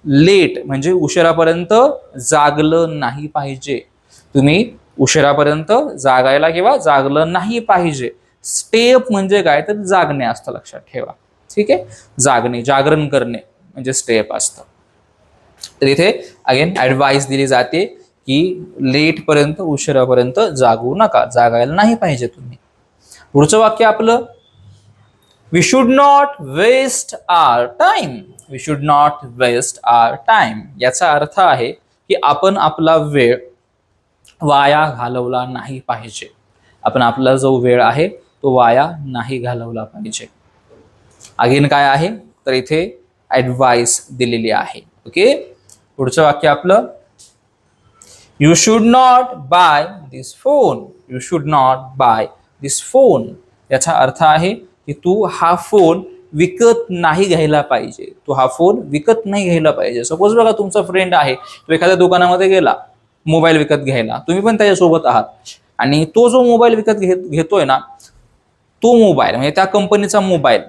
लेट म्हणजे उशिरापर्यंत जागलं नाही पाहिजे. तुम्ही उशिरापर्यंत जागायला किंवा जागलं नाही पाहिजे. स्टे अप म्हणजे काय, तर जागणे असतं, लक्षात ठेवा, ठीक आहे. जागणे, जागरण करणे म्हणजे स्टे अप असतं. तर इथे अगेन ॲडवाइस दिली जाते की लेट पर्यंत, उशिरापर्यंत जागू नका, जागायला नाही पाहिजे तुम्ही. पुढचं वाक्य आपलं, we should not waste our time. We should not waste our time. याचा अर्थ आहे की आपण आपला वेळ वाया घालवला नाही पाहिजे. आपण आपला जो वेळ आहे तो वाया नाही घालवला पाहिजे. अगेन काय आहे, तर इथे ॲडवाइस दिलेली आहे. ओके. पुढचं वाक्य आपलं, you should not buy this phone. You should not buy this phone. याचा अर्थ आहे की तू हा फोन विकत नाही घ्यायला पाहिजे. तू हा फोन विकत नाही घ्यायला पाहिजे. सपोज बघा तुमचा फ्रेंड आहे, तो एखाद्या दुकानामध्ये गेला मोबाईल विकत घ्यायला, तुम्ही पण त्याच्यासोबत आहात, आणि तो जो मोबाईल विकत घेतोय ना, तो मोबाईल म्हणजे त्या कंपनीचा मोबाईल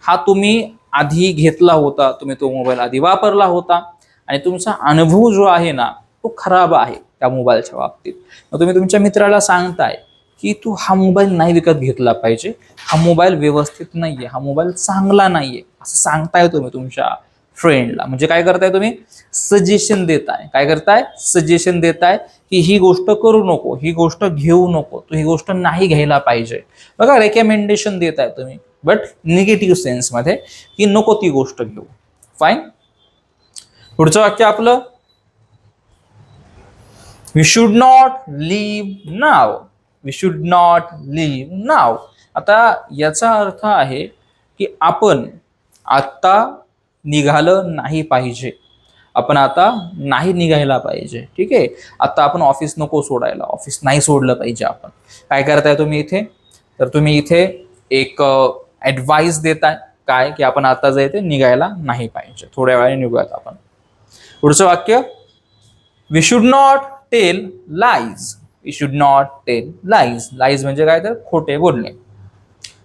हा तुम्ही आधी घेतला होता, तुम्ही तो मोबाईल आधी वापरला होता, आणि तुमचा अनुभव जो आहे ना तो खराब आहे त्या मोबाईलच्या बाबतीत. मग तुम्ही तुमच्या मित्राला सांगताय की तू हा मोबाईल नाही विकत घेतला पाहिजे, हा मोबाईल व्यवस्थित नाहीये, हा मोबाईल चांगला नाहीये असं सांगताय तुम्ही तुमच्या फ्रेंडला. म्हणजे काय करताय तुम्ही, सजेशन देताय. काय करताय, सजेशन देताय की ही गोष्ट करू नको, ही गोष्ट घेऊ नको, तू ही गोष्ट नाही घ्यायला पाहिजे. बघा, रेकमेंडेशन देताय तुम्ही, बट निगेटिव्ह सेन्समध्ये की नको ती गोष्ट घेऊ. फाईन. पुढचं वाक्य आपलं, we should not leave now. We should not leave now. आता याचा अर्थ आहे की आपण आता निघालं नाही पाहिजे, आपण आता नाही निघायला पाहिजे, ठीक आहे. आता आपण ऑफिस नको सोडायला, ऑफिस नाही सोडलं पाहिजे. आपण काय करताय तुम्ही इथे, तर तुम्ही इथे एक ॲडवाइस देताय काय, की आपण आता जे ते निघायला नाही पाहिजे, थोड्या वेळाने निघूयात आपण. पुढचं वाक्य, we should not tell lies. We should not tell lies. Lies म्हणजे काय, तर खोटे बोलणे.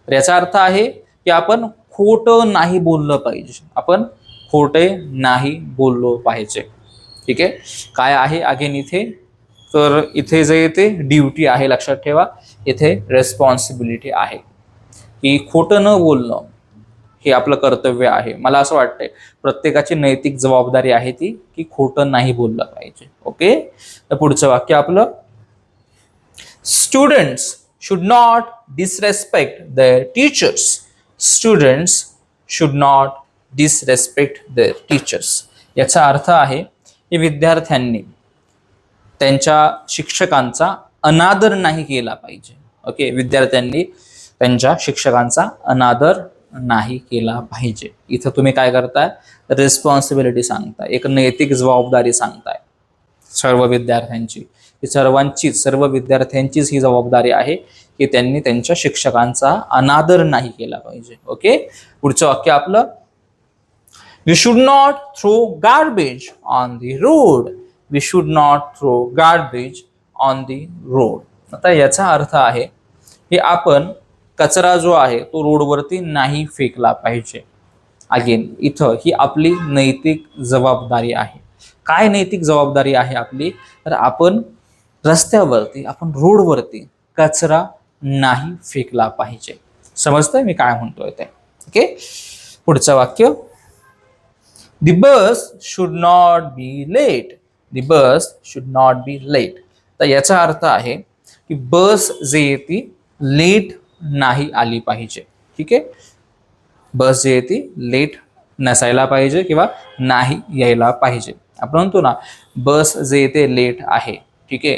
तर याचा अर्थ आहे की आपण खोटं नाही बोललं पाहिजे, आपण खोटे नाही बोललो पाहिजे. ठीक आहे. काय आहे अगेन इथे, तर इथे जे येते ड्युटी आहे, लक्षात ठेवा. इथे रेस्पॉन्सिबिलिटी आहे की खोटं न बोलणं हे आपलं कर्तव्य आहे. मला असं वाटतंय प्रत्येकाची नैतिक जबाबदारी आहे ती की खोटं नाही बोललं पाहिजे. ओके. तर पुढचं वाक्य आपलं, students should not disrespect their teachers. Students should not disrespect their teachers. याचा अर्थ आहे की विद्यार्थ्यांनी त्यांच्या शिक्षकांचा अनादर नाही केला पाहिजे. ओके. विद्यार्थ्यांनी त्यांच्या शिक्षकांचा अनादर नाही केला पाहिजे. इथं तुम्ही काय करताय, रिस्पॉन्सिबिलिटी सांगताय, एक नैतिक जबाबदारी सांगताय सर्व विद्यार्थ्यांची. सर्व विद्यार्थ्यांचीच ही जबाबदारी आहे की त्यांनी त्यांच्या शिक्षकांचा अनादर नाही केला पाहिजे. ओके. पुढचं वाक्य आपलं, we should not throw garbage on the road. We should not throw garbage on the road. आता याचा अर्थ आहे की आपण कचरा जो आहे तो रोडवरती नाही फेकला पाहिजे. अगेन इथं ही आपली नैतिक जबाबदारी आहे. काय नैतिक जबाबदारी आहे आपली, तर आपण रस्त्यावरती, आपण रोडवरती कचरा नाही फेकला पाहिजे. समजतंय मी काय म्हणतोय ते. ओके. पुढचं वाक्य, the bus should not be late. The bus should not be late. तर याचा अर्थ आहे की बस जे येते लेट नाही आली पाहिजे. ठीक आहे. बस जे येते लेट नसायला पाहिजे किंवा नाही यायला पाहिजे. आपण म्हणतो ना बस जे येते लेट आहे, ठीक आहे,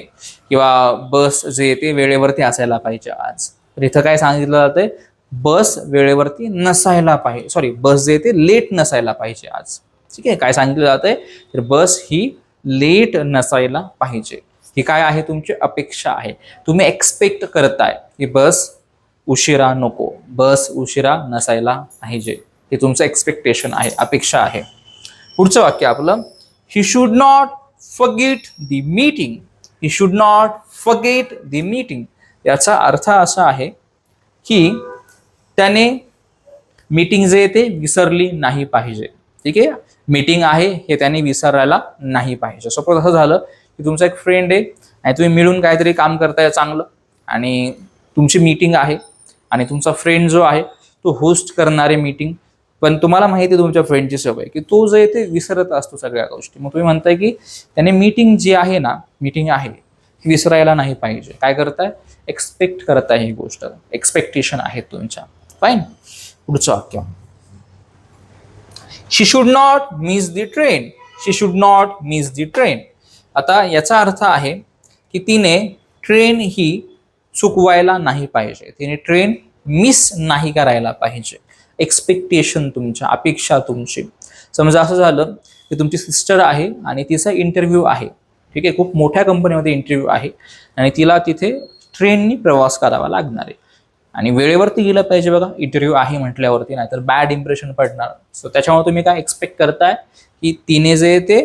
किंवा बस जे येते वेळेवरती असायला पाहिजे आज. तर इथं काय सांगितलं जातंय, बस वेळेवरती नसायला पाहिजे, सॉरी बस जे येते लेट नसायला पाहिजे आज. ठीक आहे. काय सांगितलं जातंय, तर बस ही लेट नसायला पाहिजे. ही काय आहे, तुमची अपेक्षा आहे. तुम्ही एक्सपेक्ट करताय की बस उशिरा नको, बस उशिरा नसायला पाहिजे. हे तुमचं एक्सपेक्टेशन आहे, अपेक्षा आहे. पुढचं वाक्य आपलं, he should not forget the meeting. He should not forget the meeting. याचा अर्थ असा आहे की त्याने मीटिंग जे ते विसरली नाही पाहिजे. ठीक आहे. मीटिंग आहे हे त्याने विसरायला नाही पाहिजे. सपोज असं झालं की तुमचा एक फ्रेंड आहे आणि तुम्ही मिळून काहीतरी काम करताय चांगलं, आणि तुमची मीटिंग आहे आणि तुमचा फ्रेंड जो आहे तो होस्ट करणारे मीटिंग, पण तुम्हाला माहिती आहे तुमच्या फ्रेंडची सवय की तो जे ते विसरत असतो सगळ्या गोष्टी. मग तुम्ही म्हणताय की त्याने मीटिंग जी आहे ना, मीटिंग आहे ही विसरायला नाही पाहिजे. काय करताय, एक्सपेक्ट करताय, ही गोष्ट एक्सपेक्टेशन आहे तुमच्या. फाईन. पुढचं वाक्य, she should not miss the train. She should not miss the train. आता याचा अर्थ आहे की तिने ट्रेन ही चुकवायला नाही पाहिजे, तिने ट्रेन मिस नाही करायला पाहिजे. एक्सपेक्टेशन तुमच्या, अपेक्षा तुमची. समजा असं झालं की तुमची सिस्टर आहे आणि तिचा इंटरव्ह्यू आहे, ठीक आहे, खूप मोठ्या कंपनीमध्ये इंटरव्ह्यू आहे आणि तिला तिथे ट्रेननी प्रवास करावा लागणार आहे आणि वेळेवरती गेलं पाहिजे बघा, इंटरव्ह्यू आहे म्हटल्यावरती, नाहीतर बॅड इम्प्रेशन पडणार. सो त्याच्यामुळे तुम्ही काय एक्सपेक्ट करताय की तिने जे ते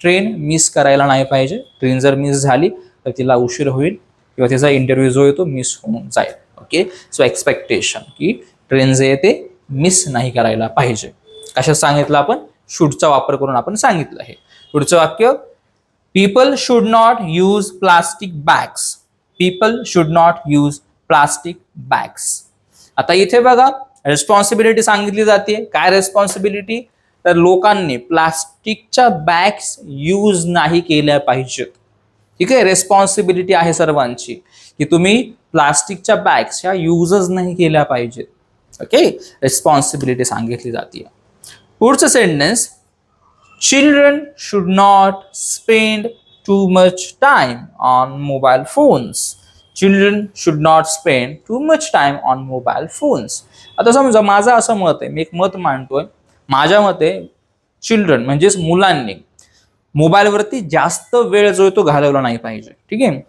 ट्रेन मिस करायला नाही पाहिजे. ट्रेन जर मिस झाली तर तिला उशीर होईल किंवा तिचा इंटरव्ह्यू जो आहे तो मिस होऊन जाईल. ओके. सो एक्सपेक्टेशन की ट्रेन जे आहे ते मिस नाही करायला पाहिजे. कशात सांगितलं आपण, शूडचा वापर करून आपण सांगितलं आहे. पुढचं वाक्य, people should not use plastic bags. People should not use plastic bags. आता इथे बघा रिस्पॉन्सिबिलिटी सांगितली जाते. काय रिस्पॉन्सिबिलिटी, तर लोकांनी प्लास्टिकच्या बॅग्स यूज नाही केल्या पाहिजेत. ठीक आहे. रिस्पॉन्सिबिलिटी आहे सर्वांची की तुम्ही प्लास्टिकच्या बॅग्स ह्या यूजच नाही केल्या पाहिजेत. ओके. रिस्पॉन्सिबिलिटी सांगितली जाते. पुढचं sentence, children should not spend too much time on mobile phones. Children should not spend too much time on mobile phones. आता समजा माझं असं मत आहे, मी एक मत मांडतोय, माझ्या मते चिल्ड्रन म्हणजेच मुलांनी मोबाईलवरती जास्त वेळ जो आहे तो घालवला नाही पाहिजे. ठीक आहे.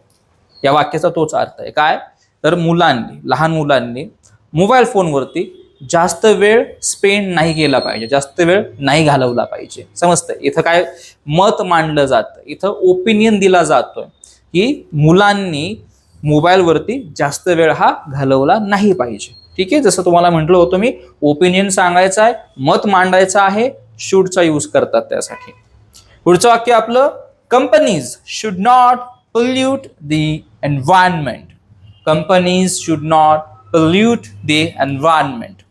या वाक्याचा तोच अर्थ आहे. काय, तर मुलांनी, लहान मुलांनी मोबाईल फोनवरती जास्त वेळ स्पेंड नाही केला पाहिजे, जास्त वेळ नाही घालवला पाहिजे. समजतंय. इथं काय मत मांडलं जातं, इथं ओपिनियन दिला जातोय की मुलांनी मोबाईलवरती जास्त वेळ हा घालवला नाही पाहिजे. ठीक आहे. जसं तुम्हाला म्हटलं होतं मी, ओपिनियन सांगायचं आहे, मत मांडायचं आहे, शूडचा यूज करतात त्यासाठी. पुढचं वाक्य आपलं, companies should not pollute the environment. Companies should not pollute the environment.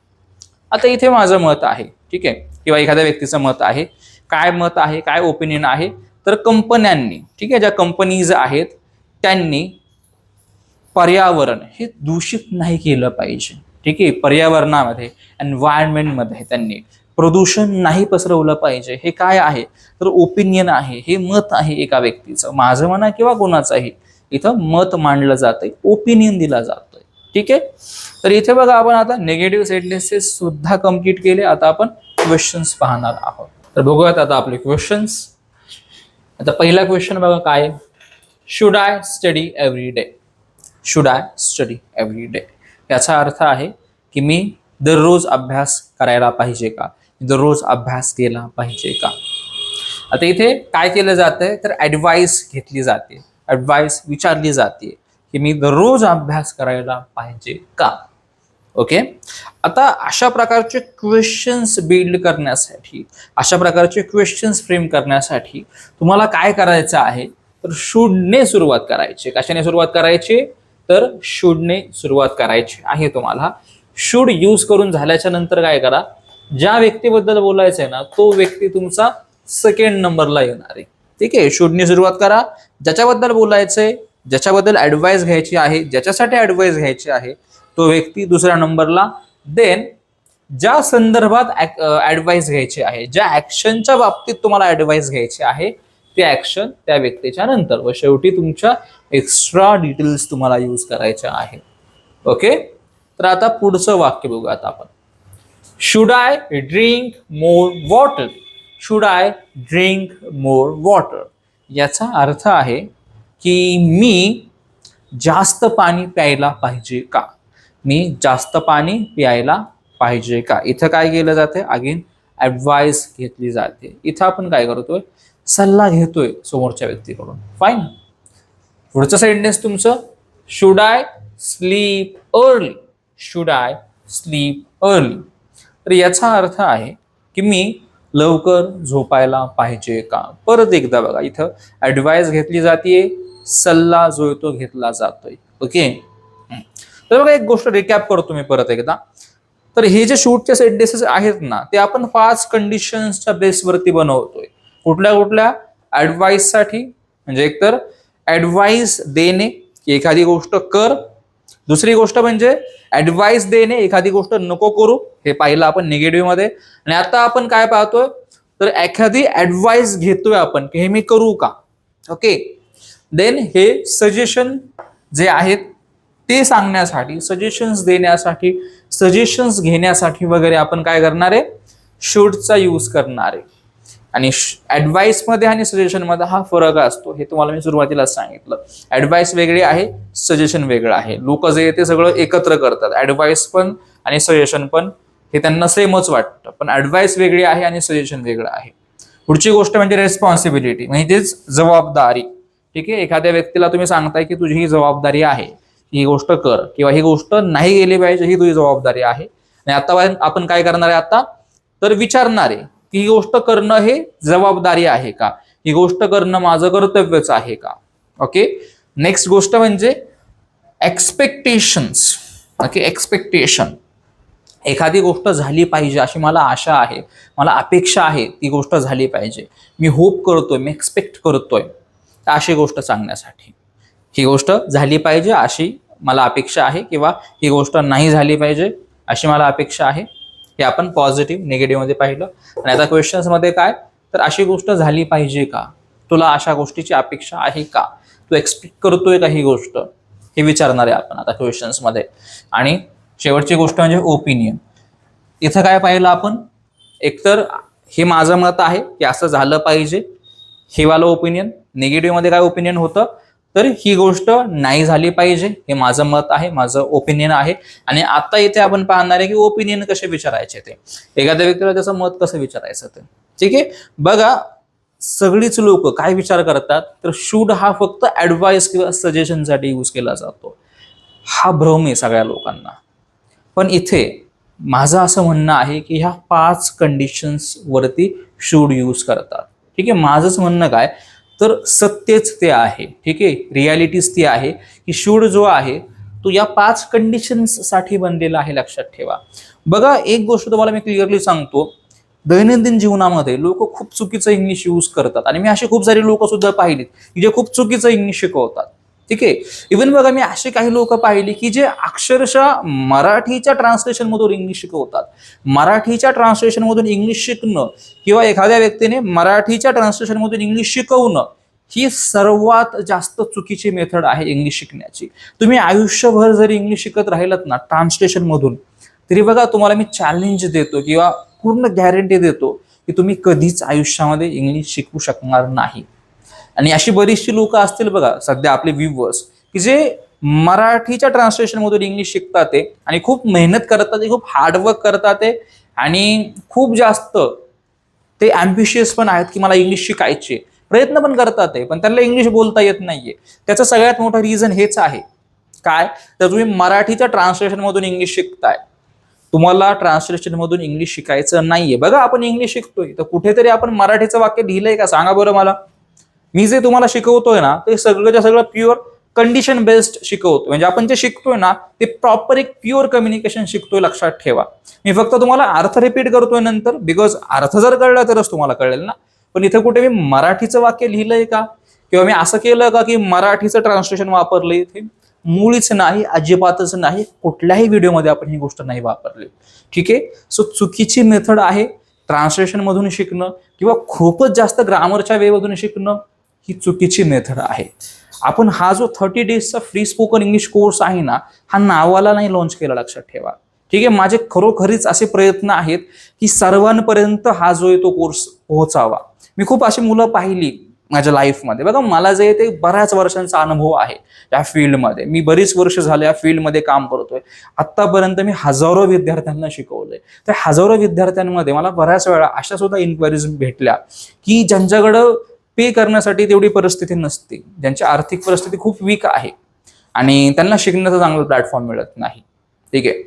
आता इथे माझं मत आहे, ठीक आहे, किंवा एखाद्या व्यक्तीचं मत आहे. काय मत आहे, काय ओपिनियन आहे, तर कंपन्यांनी, ठीक आहे, ज्या कंपनीज आहेत त्यांनी पर्यावरण हे दूषित नाही केलं पाहिजे. ठीक आहे, पर्यावरणामध्ये, एन्व्हायरमेंटमध्ये त्यांनी प्रदूषण नाही पसरवलं पाहिजे. हे काय आहे, तर ओपिनियन आहे, हे मत आहे एका व्यक्तीचं, माझं म्हणा किंवा कोणाचंही. इथं मत मांडलं जातंय, ओपिनियन दिला जातोय. ठीक आहे, तर इथे बघा आपण आता निगेटिव्ह सेंटेन्सेस सुद्धा कम्प्लीट केले. आता आपण क्वेश्चन्स पाहणार आहोत. तर बघूयात आता आपले क्वेश्चन्स. आता पहिला क्वेश्चन बघा काय, should I study every day. Should I study every day याचा अर्थ आहे की मी दररोज अभ्यास करायला पाहिजे का, दररोज अभ्यास केला पाहिजे का. आता इथे काय केलं जातंय, तर ॲडवाईस घेतली जाते, ॲडवाईस विचारली जाते की मी दररोज अभ्यास करायला पाहिजे का. ओके, आता अशा प्रकारचे क्वेश्चन्स बिल्ड करण्यासाठी, अशा प्रकारचे क्वेश्चन्स फ्रेम करण्यासाठी तुम्हाला काय करायचं आहे, तर शूडने सुरुवात करायची. कशाने सुरुवात करायची, तर शूडने सुरुवात करायची आहे तुम्हाला. शूड यूज करून झाल्याच्या नंतर काय करा, ज्या व्यक्तीबद्दल बोलायचं आहे ना तो व्यक्ती तुमचा सेकंड नंबरला येणार आहे. ठीक आहे, शूडने सुरुवात करा. ज्याच्याबद्दल बोलायचंय, ज्याच्याबद्दल ऍडवाइस घ्यायची आहे, ज्याच्यासाठी ऍडवाइस घ्यायची आहे तो व्यक्ती दुसऱ्या नंबरला. देन ज्या संदर्भात ऍडवाइस घ्यायची आहे, ज्या ऍक्शनच्या बाबतीत तुम्हाला ऍडवाइस घ्यायची आहे ते ऍक्शन त्या व्यक्तीच्या नंतर. व शेवटी तुमच्या एक्स्ट्रा डिटेल्स तुम्हाला यूज करायच्या आहे. ओके, तर आता पुढचं वाक्य बघूयात आपण. Should I drink more water. Should I drink more water याचा अर्थ आहे की मी जास्त पाणी प्यायला पाहिजे का, मी जास्त पाणी प्यायला पाहिजे का. इथं काय केलं जाते, अगेन ऍडवाइस घेतली जाते. इथं आपण काय करतोय, सल्ला घेतोय समोरच्या व्यक्तीकडून. फाईन. पुढचं सेंटेन्स तुमचं, should I sleep early. Should I sleep early तर याचा अर्थ आहे की मी लवकर झोपायला पाहिजे का. परत एकदा बघा, इथं ऍडवाइस घेतली जाते, सल्ला जो तो घेतला जातोय. ओके, तर बघा एक गोष्ट रिकॅप करतो मी परत एकदा. तर हे जे शूटचे सेंटेन्सेस आहेत ना ते आपण 5 कंडिशन्सच्या बेसवरती बनवतोय. कुठल्या कुठल्या, ऍडवाइस साठी, म्हणजे एकतर ऍडवाइस देणे की एखादी गोष्ट कर. दुसरी गोष्ट म्हणजे ऍडवाइस देणे, एखादी गोष्ट नको करू, हे पाहिलं आपण निगेटिव्ह मध्ये. आणि आता आपण काय पाहतोय, तर एखादी ऍडवाइस घेतोय आपण की हे मी करू का. ओके, देन हे सजेशन जे आहेत ते सांगण्यासाठी, सजेशन्स देण्यासाठी, सजेशन्स घेण्यासाठी वगैरे आपण काय करणार आहे, शुडचा यूज करणार आहे. आणि ऍडवाइस मध्ये आणि सजेशन मध्ये हा फरक असतो, हे तुम्हाला मी सुरुवातीला सांगितलं. ऍडवाइस वेगळी आहे, सजेशन वेगळं आहे. लोक जे ते सगळं एकत्र करतात, ऍडवाइस पण आणि सजेशन पण, हे त्यांना सेमच वाटतं. पण ऍडवाइस वेगळी आहे आणि सजेशन वेगळं आहे. पुढची गोष्ट म्हणजे रेस्पॉन्सिबिलिटी, म्हणजेच जबाबदारी. ठीक आहे, एखाद्या व्यक्तीला तुम्ही सांगताय की तुझी ही जबाबदारी आहे, ही गोष्ट कर, किंवा ही गोष्ट नाही गेली पाहिजे, ही तुझी जबाबदारी आहे. आणि आता आपण काय करणार आहे, आता तर विचारणार आहे की ही गोष्ट करणं हे जबाबदारी आहे का, ही गोष्ट करणं माझं कर्तव्यच आहे का. ओके, नेक्स्ट गोष्ट म्हणजे एक्सपेक्टेशन्स. ओके, एक्सपेक्टेशन, एखादी गोष्ट झाली पाहिजे अशी मला आशा आहे, मला अपेक्षा आहे, ती गोष्ट झाली पाहिजे, मी होप करतोय, मी एक्सपेक्ट करतोय अशी गोष्ट सांगण्यासाठी. ही गोष्ट झाली पाहिजे अशी मला अपेक्षा आहे, किंवा ही गोष्ट नाही झाली पाहिजे अशी मला अपेक्षा आहे. हे आपण पॉझिटिव्ह निगेटिव्ह मध्ये पाहिलं. आणि आता क्वेश्चन्स मध्ये काय, तर अशी गोष्ट झाली पाहिजे का, तुला अशा गोष्टीची अपेक्षा आहे का, तू एक्सपेक्ट करतोय का ही गोष्ट, हे विचारणार आहे आपण आता क्वेश्चन्स मध्ये. आणि शेवटची गोष्ट म्हणजे ओपिनियन. इथं काय पाहिलं आपण, एकतर हे माझं मत आहे की असं झालं पाहिजे, हे वाला ओपिनियन. निगेटिव्ह मध्ये काय ओपिनियन होतं, तर ही गोष्ट नाही झाली पाहिजे, हे माझं मत आहे, माझं ओपिनियन आहे. आणि आता इथे आपण पाहणार आहे की ओपिनियन कसे विचारायचे, ते एखाद्या व्यक्तीला त्याचं मत कसं विचारायचं ते. ठीक आहे, बघा सगळीच लोक काय विचार करतात, तर शूड हा फक्त ऍडवाइस किंवा सजेशनसाठी यूज केला जातो. हा भ्रम आहे सगळ्या लोकांना. पण इथे माझं असं म्हणणं आहे की ह्या 5 कंडिशन्स वरती शूड यूज करतात. ठीक आहे. माझंच म्हणणं काय, तर सत्यच ते आहे. ठीक आहे, रियालिटीच ती आहे की शूड जो आहे तो या 5 कंडिशन्स साठी बनलेला आहे, लक्षात ठेवा. बघा, एक गोष्ट तुम्हाला मी क्लिअरली सांगतो, दैनंदिन जीवनामध्ये लोक खूप चुकीचं इंग्लिश यूज करतात आणि मी असे खूप सारे लोक सुद्धा पाहिलेत की जे खूप चुकीचं इंग्लिश शिकवतात. ठीक आहे. इव्हन बघा, मी असे काही लोक पाहिले की जे अक्षरशः मराठीच्या ट्रान्सलेशन मधून इंग्लिश शिकवतात. मराठीच्या ट्रान्सलेशन मधून इंग्लिश शिकणं किंवा एखाद्या व्यक्तीने मराठीच्या ट्रान्सलेशन मधून इंग्लिश शिकवणं ही सर्वात जास्त चुकीची मेथड आहे इंग्लिश शिकण्याची. तुम्ही आयुष्यभर जरी इंग्लिश शिकत राहिलात ना ट्रान्सलेशन मधून, तरी बघा तुम्हाला मी चॅलेंज देतो किंवा पूर्ण गॅरंटी देतो की तुम्ही कधीच आयुष्यामध्ये इंग्लिश शिकू शकणार नाही. आणि अशी बरीचशी लोक असतील बघा सध्या आपले व्ह्यूअर्स की जे मराठीच्या ट्रान्सलेशन मधून इंग्लिश शिकतात ते आणि खूप मेहनत करतात ते, खूप हार्डवर्क करतात ते आणि खूप जास्त ते अँबिशियस पण आहेत की मला इंग्लिश शिकायचे, प्रयत्न पण करतात ते, पण त्यांना इंग्लिश बोलता येत नाहीये. त्याचं सगळ्यात मोठं रिझन हेच आहे. काय, तर तुम्ही मराठीच्या ट्रान्सलेशन मधून इंग्लिश शिकताय, तुम्हाला ट्रान्सलेशन मधून इंग्लिश शिकायचं नाहीये. बघा, आपण इंग्लिश शिकतोय तर कुठेतरी आपण मराठीचं वाक्य लिहिलंय का, सांगा बरं मला. मी जे तुम्हाला शिकवतोय ना ते सगळंच्या सगळं प्युअर कंडिशन बेस्ड शिकवतो. म्हणजे आपण जे शिकतोय ना ते प्रॉपर एक प्युअर कम्युनिकेशन शिकतोय, लक्षात ठेवा. मी फक्त तुम्हाला अर्थ रिपीट करतोय नंतर, बिकॉज अर्थ जर कळला तरच तुम्हाला कळेल ना. पण इथे कुठे मी मराठीचं वाक्य लिहिलंय का किंवा मी असं केलं का की मराठीचं ट्रान्सलेशन वापरलंय, इथे मुळीच नाही, अजिबातच नाही. कुठल्याही व्हिडिओमध्ये आपण ही गोष्ट नाही वापरली. ठीक आहे. सो चुकीची मेथड आहे ट्रान्सलेशन मधून शिकणं किंवा खूपच जास्त ग्रामरच्या वे मधून शिकणं, ही चुकीची मेथड आहे. आपण हा जो 30 डेजचा फ्री स्पोकन इंग्लिश कोर्स आहे ना, हा नावाला नाही लॉन्च केला, लक्षात ठेवा. ठीक आहे. माझे खरोखरीच असे प्रयत्न आहेत की सर्वांपर्यंत हा जो आहे तो कोर्स पोहोचावा. मी खूप अशी मुलं पाहिली माझ्या लाईफमध्ये. बघा, मला जे ते बऱ्याच वर्षांचा अनुभव आहे या फील्डमध्ये. मी बरीच वर्ष झाले या फील्डमध्ये काम करतोय. आतापर्यंत मी हजारो विद्यार्थ्यांना शिकवलंय. त्या हजारो विद्यार्थ्यांमध्ये मला बऱ्याच वेळा अशा सुद्धा इन्क्वायरीज भेटल्या की ज्यांच्याकडं पे करण्यासाठी तेवढी परिस्थिती नसते, ज्यांची आर्थिक परिस्थिती खूप वीक आहे आणि त्यांना शिकण्याचा चांगला प्लॅटफॉर्म मिळत नाही. ठीक आहे.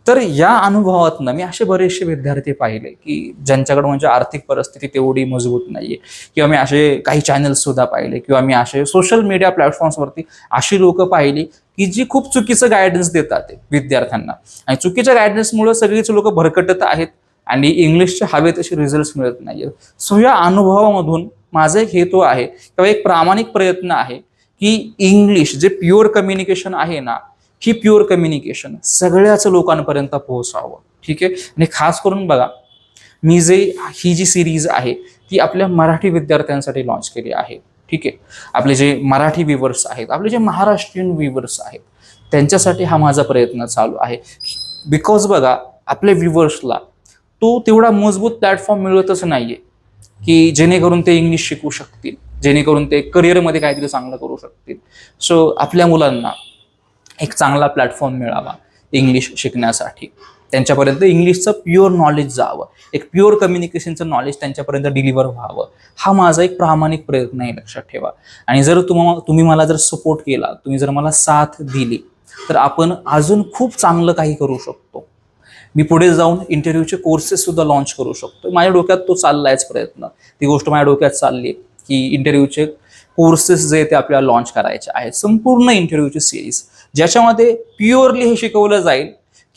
तर या अनुभवातनं मी असे बरेचसे विद्यार्थी पाहिले की ज्यांच्याकडे म्हणजे आर्थिक परिस्थिती तेवढी मजबूत नाहीये, किंवा मी असे काही चॅनल्स सुद्धा पाहिले किंवा मी असे सोशल मीडिया प्लॅटफॉर्म्सवरती अशी लोक पाहिली की जी खूप चुकीचं गायडन्स देतात विद्यार्थ्यांना, आणि चुकीच्या गायडन्समुळे सगळीच लोक भरकटत आहेत आणि इंग्लिशचे हवे तसे रिझल्ट मिळत नाहीये. सो या अनुभवामधून माझा एक हेतू आहे किंवा एक प्रामाणिक प्रयत्न आहे की इंग्लिश जे प्युअर कम्युनिकेशन आहे ना, ही प्युअर कम्युनिकेशन सगळ्याच लोकांपर्यंत पोहोचावं. ठीक आहे. आणि खास करून बघा, मी ही जी सिरीज आहे ती आपल्या मराठी विद्यार्थ्यांसाठी लॉन्च केली आहे. ठीक आहे. आपले जे मराठी व्ह्यूवर्स आहेत, आपले जे महाराष्ट्रीयन व्ह्यूवर्स आहेत, त्यांच्यासाठी हा माझा प्रयत्न चालू आहे. बिकॉज बघा, आपल्या व्ह्यूवर्सला तो तेवढा मजबूत प्लॅटफॉर्म मिळतच नाहीये की जेणेकरून ते इंग्लिश शिकू शकतील, जेणेकरून ते करिअरमध्ये काहीतरी चांगलं करू शकतील. सो आपल्या मुलांना एक चांगला प्लॅटफॉर्म मिळावा इंग्लिश शिकण्यासाठी, त्यांच्यापर्यंत इंग्लिशचं प्युअर नॉलेज जावं, एक प्युअर कम्युनिकेशनचं नॉलेज त्यांच्यापर्यंत डिलिव्हर व्हावं, हा माझा एक प्रामाणिक प्रयत्न आहे, लक्षात ठेवा. आणि जर तुम्ही मला जर सपोर्ट केला, तुम्ही जर मला साथ दिली, तर आपण अजून खूप चांगलं काही करू शकतो. मी पुढे जाऊन इंटरव्ह्यूचे कोर्सेस सुद्धा लॉन्च करू शकतो. माझ्या डोक्यात तो चाललायच प्रयत्न, ती गोष्ट माझ्या डोक्यात चालली आहे की इंटरव्ह्यूचे कोर्सेस जे ते आपल्याला लॉन्च करायचे आहेत, संपूर्ण इंटरव्ह्यूची सिरीज, ज्याच्यामध्ये प्युअरली हे शिकवलं जाईल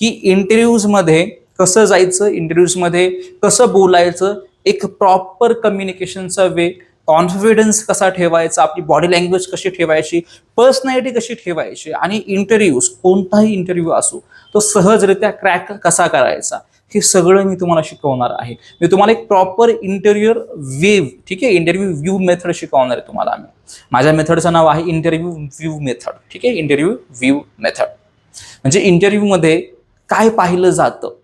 की इंटरव्ह्यूजमध्ये कसं जायचं, इंटरव्ह्यूजमध्ये कसं बोलायचं, एक प्रॉपर कम्युनिकेशनचा वे, कॉन्फिडन्स कसा ठेवायचा, आपली बॉडी लँग्वेज कशी ठेवायची, पर्सनॅलिटी कशी ठेवायची, आणि इंटरव्ह्यूज, कोणताही इंटरव्ह्यू असो तो सहजरित्या क्रॅक कसा करायचा, हे सगळं मी तुम्हाला शिकवणार आहे. मी तुम्हाला एक प्रॉपर इंटरव्ह्यू वेव, ठीक आहे, इंटरव्ह्यू व्ह्यू मेथड शिकवणार आहे तुम्हाला मी. माझ्या मेथडचं नाव आहे इंटरव्ह्यू व्ह्यू मेथड. ठीक आहे. इंटरव्ह्यू व्ह्यू मेथड म्हणजे इंटरव्ह्यूमध्ये काय पाहिलं जातं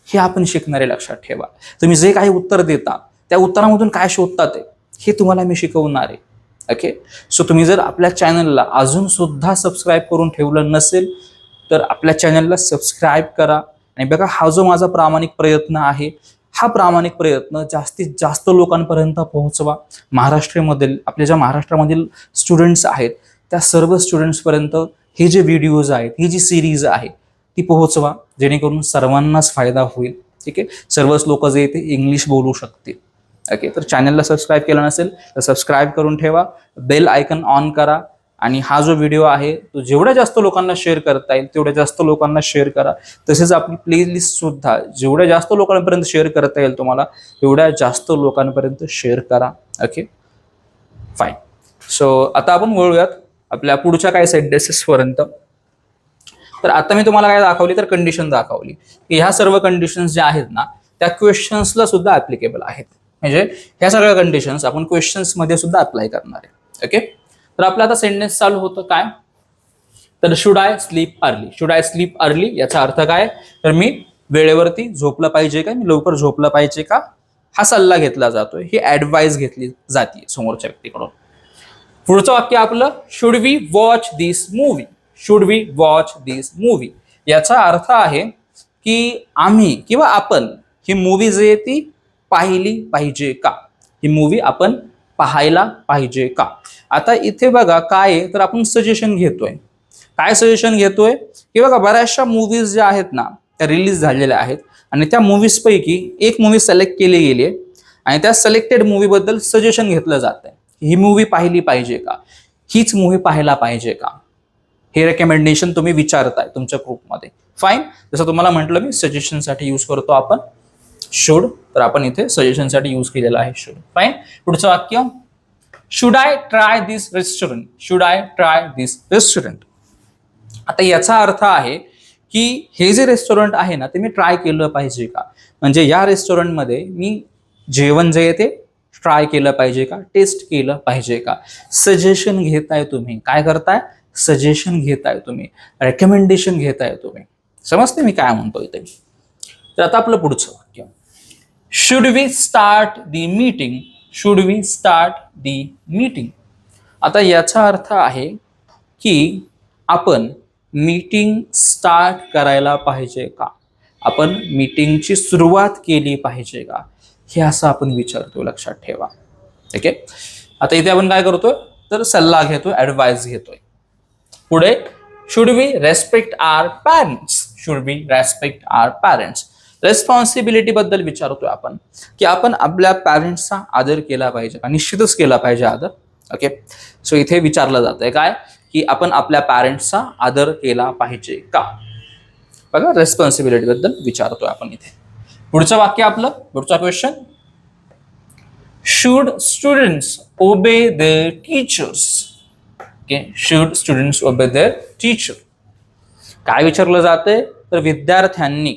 हे आपण शिकणारे, लक्षात ठेवा. तुम्ही जे काही उत्तर देता त्या उत्तरामधून काय शोधतात हे तुम्हाला मी शिकवणार आहे. ओके. सो तुम्ही जर आपल्या चॅनलला अजून सुद्धा सबस्क्राईब करून ठेवलं नसेल तर आपल्या चॅनलला सबस्क्राईब करा. आणि बघा, हा जो माझा प्रामाणिक प्रयत्न आहे, हा प्रामाणिक प्रयत्न जास्तीत जास्त लोकांपर्यंत पोहोचवा. महाराष्ट्रामधील, आपल्या ज्या महाराष्ट्रामधील स्टुडंट्स आहेत त्या सर्व स्टुडंट्सपर्यंत हे जे व्हिडिओज आहेत, ही जी सिरीज आहे ती पोहोचवा, जेणेकरून सर्वांनाच फायदा होईल. ठीक आहे. सर्वच लोक जे ते इंग्लिश बोलू शकतील. ओके, तर चॅनलला सबस्क्राईब केलं नसेल तर सबस्क्राईब करून ठेवा, बेल आयकन ऑन करा आणि हा जो व्हिडिओ आहे तो जेवढ्या जास्त लोकांना शेअर करता येईल तेवढ्या जास्त लोकांना शेअर करा. तसेच आपली प्लेलिस्ट सुद्धा जेवढ्या जास्त लोकांपर्यंत शेअर करता येईल तुम्हाला तेवढ्या जास्त लोकांपर्यंत शेअर करा. Okay, fine. सो आता आपण वळूयात आपल्या पुढच्या काही सेंटेन्सेस पर्यंत. तर आता मी तुम्हाला काय दाखवली तर कंडिशन दाखवली की ह्या सर्व कंडिशन्स ज्या आहेत ना त्या क्वेश्चन्सला सुद्धा ऍप्लिकेबल आहेत. म्हणजे ह्या सगळ्या कंडिशन्स आपण क्वेश्चन्स मध्ये सुद्धा अप्लाय करणार आहे. ओके, तर आपलं आता सेंटेन्स चालू होतं काय, तर should I sleep early. Should I sleep early याचा अर्थ काय, तर मी वेळेवरती झोपलं पाहिजे का, मी लवकर झोपलं पाहिजे का, हा सल्ला घेतला जातोय, ही ऍडवाइस घेतली जाते समोरच्या व्यक्तीकडून. पुढचं वाक्य आपलं should we watch this movie. Should we watch this movie याचा अर्थ आहे की आम्ही किंवा आपण ही मूवी जी आहे ती पाहिली पाहिजे का, ही मूवी आपण पाहायला पाहिजे का. आता इथे बघा काय आहे, तर आपण सजेशन घेतोय. काय सजेशन घेतोय की बघा बऱ्याचशा मूवीज ज्या आहेत ना त्या रिलीज झालेल्या आहेत आणि त्या मूवीज पैकी एक मूवी सिलेक्ट केली गेली आहे आणि त्या सिलेक्टेड मूवी बद्दल सजेशन घेतलं जात आहे. ही मूवी पाहिली पाहिजे का, हीच मूवी पाहायला पाहिजे का, हे रेकमेंडेशन तुम्ही विचारताय तुमच्या ग्रुपमध्ये. फाईन, जसं तुम्हाला म्हटलं मी सजेशनसाठी यूज करतो आपण शुड, तर आपण इथे सजेशनसाठी यूज केलेला आहे शुड. फाईन. पुढचं वाक्य should I try this restaurant. Should I try this restaurant. आता याचा अर्थ आहे की हे जे रेस्टॉरंट आहे ना ते मी ट्राय केलं पाहिजे का, म्हणजे या रेस्टॉरंटमध्ये मी जेवण जे आहे ते ट्राय केलं पाहिजे का, टेस्ट केलं पाहिजे का. सजेशन घेताय तुम्ही, काय करताय, सजेशन घेताय तुम्ही, रेकमेंडेशन घेताय तुम्ही. समजते मी काय म्हणतोय ते. तर आता आपलं पुढचं वाक्य should we start the meeting. Should we start the meeting. आता याचा अर्थ आहे की आपण मीटिंग स्टार्ट करायला पाहिजे का, आपण मीटिंगची सुरुवात केली पाहिजे का, हे असं आपण विचारतो, लक्षात ठेवा. ओके, आता इथे आपण काय करतोय तर सल्ला घेतोय, ऍडवाइस घेतोय. पुढे should we respect our parents. Should we respect our parents. Responsibility बद्दल विचारतोय आपण की आपण आपल्या पॅरेंट्सचा आदर केला पाहिजे का, निश्चितच केला पाहिजे आदर. ओके, सो इथे विचारलं जातंय काय की आपण आपल्या पॅरेंट्सचा आदर केला पाहिजे का. बघा, रेस्पॉन्सिबिलिटी बद्दल विचारतोय आपण इथे. पुढचं वाक्य आपलं, पुढचा question should students obey their teachers. Okay, should students obey their teacher. काय विचारलं जातंय तर विद्यार्थ्यांनी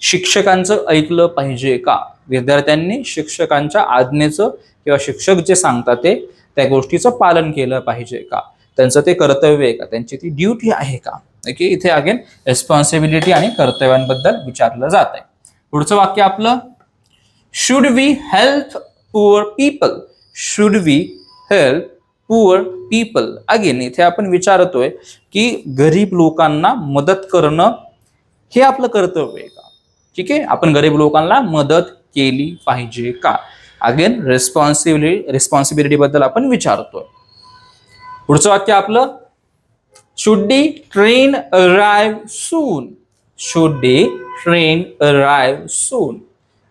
शिक्षकांचं ऐकलं पाहिजे का, विद्यार्थ्यांनी शिक्षकांच्या आज्ञेचं किंवा शिक्षक जे सांगतात ते त्या गोष्टीचं पालन केलं पाहिजे का, त्यांचं ते कर्तव्य आहे का, त्यांची ती ड्युटी आहे का. ओके, इथे अगेन रेस्पॉन्सिबिलिटी आणि कर्तव्यांबद्दल विचारलं जात आहे. पुढचं वाक्य आपलं should we help poor people. Should we help poor people. Again इथे आपण विचारतोय की गरीब लोकांना मदत करणं हे आपलं कर्तव्य आहे का. ठीक आहे, आपण गरीब लोकांना मदत केली पाहिजे का. अगेन रिस्पॉन्सिबिलिटी बद्दल आपण विचारतोय. पुढचं वाक्य आपलं should the train arrive soon. Should the train arrive soon.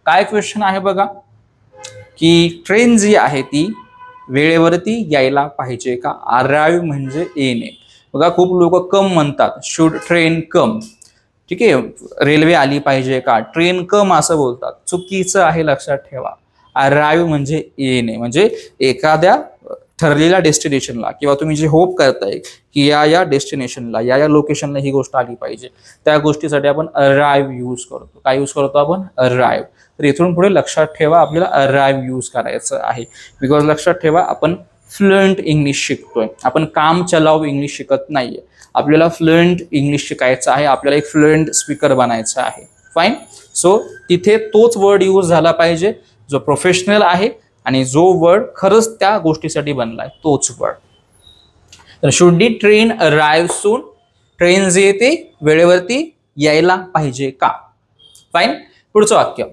काय क्वेश्चन आहे बघा की ट्रेन जी आहे ती वेळेवरती यायला पाहिजे का. अराइव्ह म्हणजे येणे. बघा, खूप लोक कम म्हणतात, शुड ट्रेन कम. ठीक आहे, रेल्वे आली पाहिजे का, ट्रेन कम असं बोलतात, चुकीचं आहे, लक्षात ठेवा. अराइव्ह म्हणजे येणे, म्हणजे एखाद्या ठरलेल्या डेस्टिनेशनला किंवा तुम्ही जे होप करताय की या डेस्टिनेशनला या लोकेशनला ही गोष्ट आली पाहिजे त्या गोष्टीसाठी आपण अराइव्ह यूज करतो. काय यूज करतो आपण, अराइव्ह. तर इथून पुढे लक्षात ठेवा आपल्याला अराइव्ह यूज करायचं आहे. बिकॉज लक्षात ठेवा आपण फ्लुएंट इंग्लिश शिकतोय, आपण काम चलाव इंग्लिश शिकत नाहीये. आपल्याला फ्लुएंट इंग्लिश शिकायचं आहे, आपल्याला एक फ्लुएंट स्पीकर बनायचं आहे. फाईन. सो तिथे तोच वर्ड यूज झाला पाहिजे जो प्रोफेशनल आहे आणि जो वर्ड खरंच त्या गोष्टीसाठी बनलाय तोच वर्ड. तर should the train arrive soon. Train जी येते वेळेवरती यायला पाहिजे का. फाईन. पुढचं वाक्य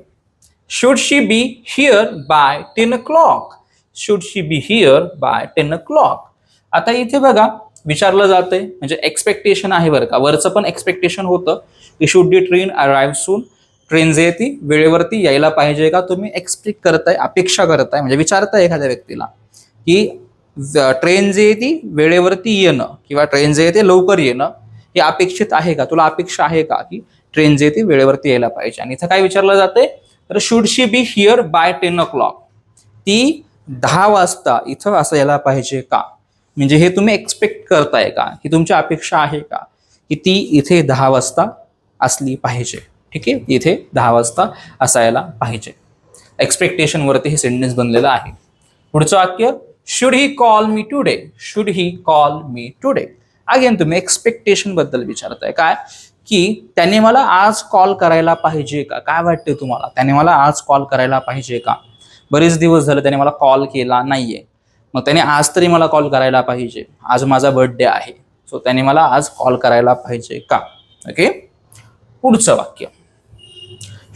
should she be here by 10 o'clock. Should she be here by 10 o'clock. आता इथे बघा विचारलं जातंय म्हणजे एक्सपेक्टेशन आहे बरं का, वरचं पण एक्सपेक्टेशन होतं की should the train arrive soon. Train जे आहे ती वेळेवरती यायला पाहिजे का, तुम्ही एक्सपेक्ट करताय, अपेक्षा करताय, म्हणजे विचारताय एखाद्या व्यक्तीला की ट्रेन जे आहे ती वेळेवरती येणं किंवा ट्रेन जे आहे ते लवकर येणं हे अपेक्षित आहे का, तुला अपेक्षा आहे का की ट्रेन जे ती वेळेवरती यायला पाहिजे. आणि इथं काय विचारलं जातंय, तर should she be here by 10 o'clock, ती 10 वाजता इथं असं यायला पाहिजे का, म्हणजे हे तुम्ही एक्सपेक्ट करताय का, ही तुमची अपेक्षा आहे का की ती इथे 10 वाजता असली पाहिजे. ठीक आहे, इथे 10 वाजता असायला पाहिजे. एक्सपेक्टेशन वरती हे सेंटेन्स बनलेलं आहे. पुढचं वाक्य, should he call me today, should he call me today. Again तुम्ही एक्सपेक्टेशन बद्दल विचारताय काय की त्याने मला आज कॉल करायला पाहिजे का, काय वाटते तुम्हाला, त्याने मला आज कॉल करायला पाहिजे का, बरेच दिवस झाले त्याने मला कॉल केला नाहीये, मग त्याने आज तरी मला कॉल करायला पाहिजे, आज माझा बर्थडे आहे, सो त्याने मला आज कॉल करायला पाहिजे का. ओके, पुढचं वाक्य,